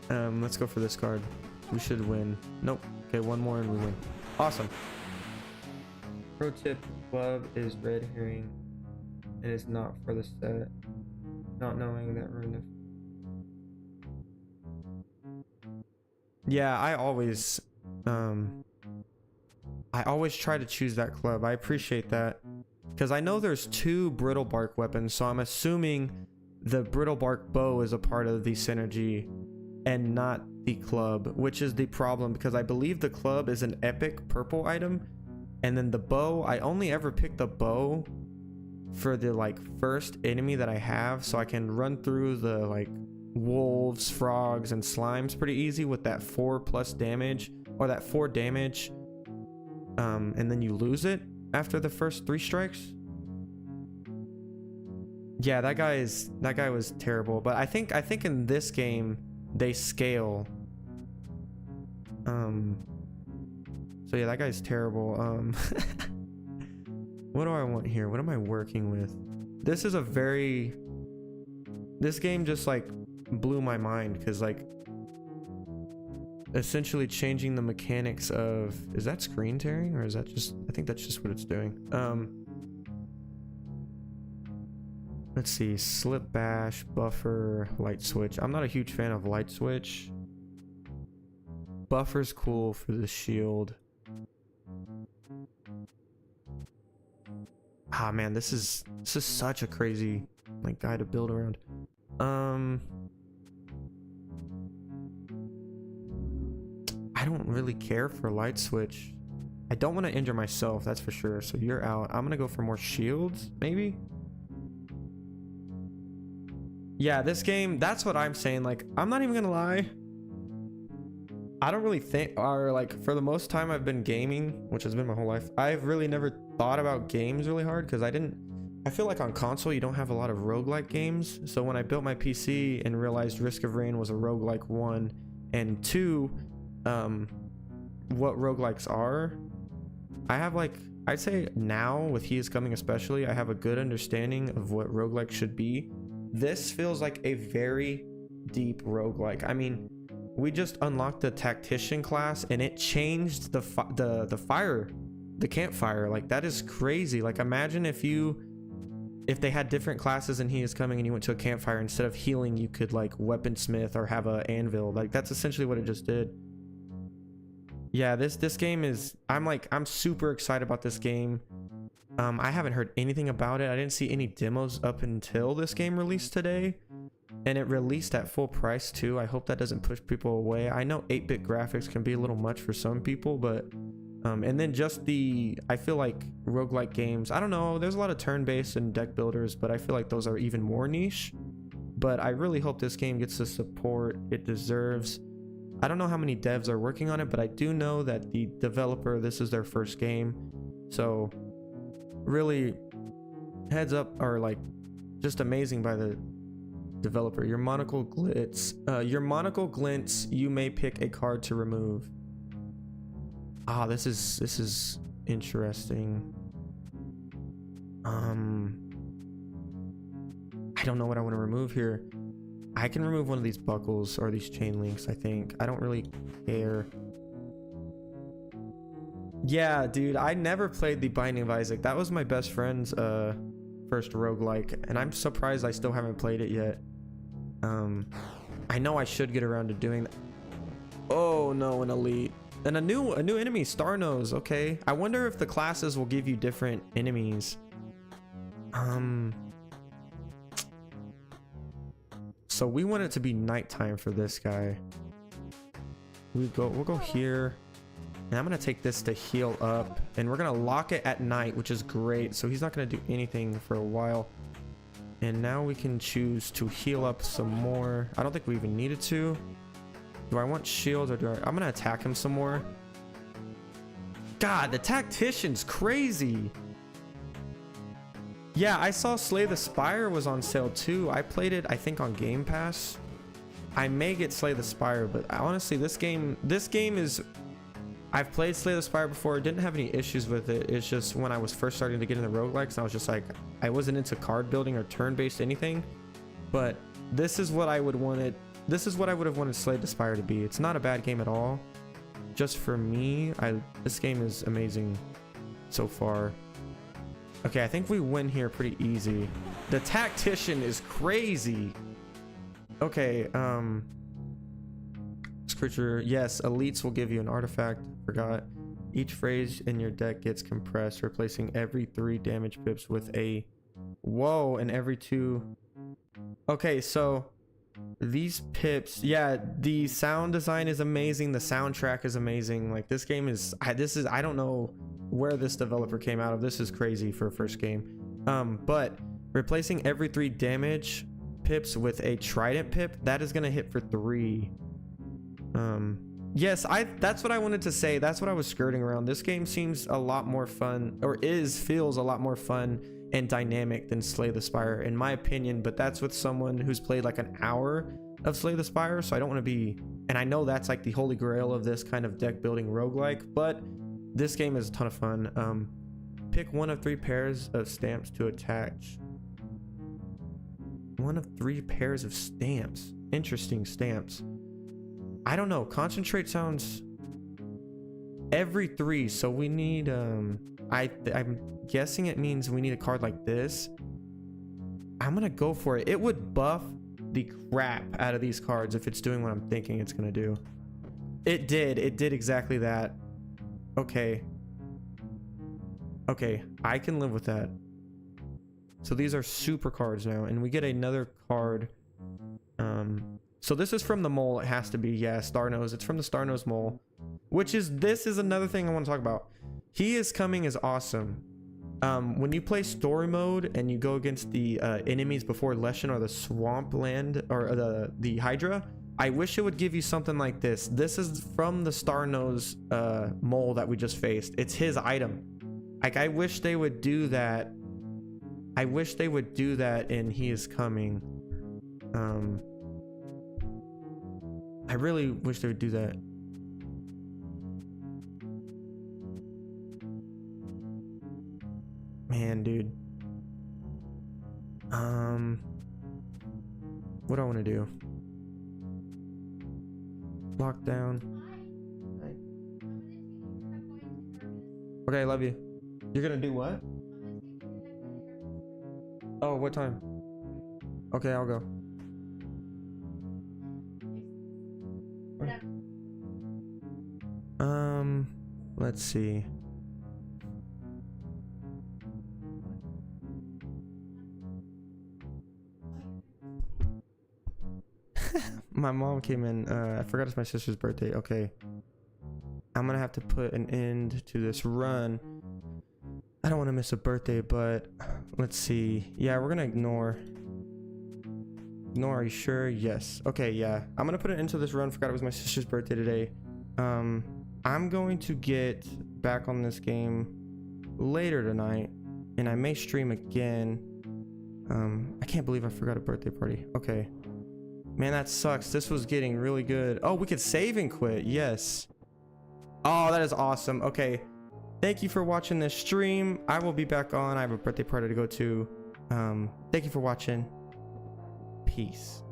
Let's go for this card. We should win. Nope. Okay, one more and we win. Awesome. Pro tip, club is red herring and is not for the set. Not knowing that ruined it. Yeah, I always try to choose that club. I appreciate that. Because I know there's 2 brittle bark weapons, so I'm assuming the brittle bark bow is a part of the synergy and not the club, which is the problem because I believe the club is an epic purple item, and then the bow, I only ever pick the bow for the like first enemy that I have, so I can run through the like wolves, frogs, and slimes pretty easy with that 4+ damage, or that 4 damage, and then you lose it after the first 3 strikes. Yeah, that guy was terrible, but I think in this game they scale. So yeah, that guy's terrible. What do I want here? What am I working with? This is a very... This game just like blew my mind because like essentially changing the mechanics of... Is that screen tearing or is that just... I think that's just what it's doing. Let's see, slip bash, buffer, light switch. I'm not a huge fan of light switch. Buffer's cool for the shield. Ah man, this is such a crazy like guy to build around. I don't really care for light switch. I don't want to injure myself, that's for sure. So you're out. I'm gonna go for more shields, maybe. Yeah, this game, that's what I'm saying. Like, I'm not even gonna lie. I don't really think, or like for the most time I've been gaming, which has been my whole life, I've really never thought about games really hard because I feel like on console you don't have a lot of roguelike games. So when I built my PC and realized Risk of Rain was a roguelike 1 and 2, what roguelikes are, I have like, I'd say now with He Is Coming especially, I have a good understanding of what roguelike should be. This feels like a very deep roguelike. I mean, we just unlocked the tactician class and it changed the campfire. Like, that is crazy. Like, imagine if they had different classes and He Is Coming and you went to a campfire, instead of healing you could like weaponsmith or have a anvil. Like, that's essentially what it just did. Yeah, this game is, I'm super excited about this game. I haven't heard anything about it. I didn't see any demos up until this game released today, and it released at full price too. I hope that doesn't push people away. I know 8-bit graphics can be a little much for some people, but and then just I feel like roguelike games, I don't know, there's a lot of turn-based and deck builders, but I feel like those are even more niche. But I really hope this game gets the support it deserves. I don't know how many devs are working on it, but I do know that the developer, this is their first game, so really heads up, or like just amazing by the developer. Your monocle glints, you may pick a card to remove. Ah, this is interesting. I don't know what I want to remove here. I can remove one of these buckles or these chain links, I think. I don't really care. Yeah, dude, I never played the Binding of Isaac. That was my best friend's first roguelike, and I'm surprised I still haven't played it yet. I know I should get around to doing that. Oh no, an elite. And a new enemy, Star Nose. Okay. I wonder if the classes will give you different enemies. So we want it to be nighttime for this guy. We'll go here. And I'm gonna take this to heal up, and we're gonna lock it at night, which is great. So he's not gonna do anything for a while. And now we can choose to heal up some more. I don't think we even needed to. Do I want shields or do I'm gonna attack him some more. God, the tactician's crazy. Yeah, I saw Slay the Spire was on sale too. I played it, I think, on Game Pass. I may get Slay the Spire, but honestly, this game is... I've played Slay the Spire before, didn't have any issues with it. It's just when I was first starting to get into roguelikes, I was just like, I wasn't into card building or turn-based anything. But this is what I would wanted. This is what I would have wanted Slay the Spire to be. It's not a bad game at all. Just for me, this game is amazing so far. Okay, I think we win here pretty easy. The tactician is crazy. Okay, this creature, yes, elites will give you an artifact. Forgot. Each phrase in your deck gets compressed, replacing every 3 damage pips with a... Whoa, and every 2... Okay, so these pips, yeah, the sound design is amazing. The soundtrack is amazing. Like, this game is... I don't know where this developer came out of. This is crazy for a first game. But replacing every 3 damage pips with a trident pip, that is going to hit for 3. Yes, that's what I wanted to say. That's what I was skirting around. This game seems a lot more fun, or feels a lot more fun and dynamic than Slay the Spire, in my opinion. But that's with someone who's played like an hour of Slay the Spire, so I don't want to be... And I know that's like the holy grail of this kind of deck building roguelike, but this game is a ton of fun. Pick one of 3 pairs of stamps to attach. One of 3 pairs of stamps. Interesting stamps. I don't know. Concentrate sounds every 3. So we need, I'm guessing it means we need a card like this. I'm going to go for it. It would buff the crap out of these cards if it's doing what I'm thinking it's going to do. It did. It did exactly that. Okay. Okay. I can live with that. So these are super cards now, and we get another card. So this is from the mole. It has to be, yeah, Star Nose. It's from the Star Nose mole, this is another thing I want to talk about. He is coming is awesome. When you play story mode and you go against the enemies before Leshen or the swamp land or the Hydra, I wish it would give you something like this. This is from the Star Nose mole that we just faced. It's his item. Like, I wish they would do that. I wish they would do that in He Is Coming. I really wish they would do that. Man, dude. What do I want to do? Lockdown. Okay, I love you. You're gonna do what? Oh, what time? Okay, I'll go. Let's see. My mom came in. I forgot it's my sister's birthday. Okay. I'm gonna have to put an end to this run. I don't want to miss a birthday, but let's see. Yeah, we're gonna ignore. Ignore, are you sure? Yes. Okay, yeah. I'm gonna put an end to this run. Forgot it was my sister's birthday today. I'm going to get back on this game later tonight, and I may stream again. I can't believe I forgot a birthday party. Okay. Man, that sucks. This was getting really good. Oh, we could save and quit. Yes. Oh, that is awesome. Okay. Thank you for watching this stream. I will be back on. I have a birthday party to go to. Thank you for watching. Peace.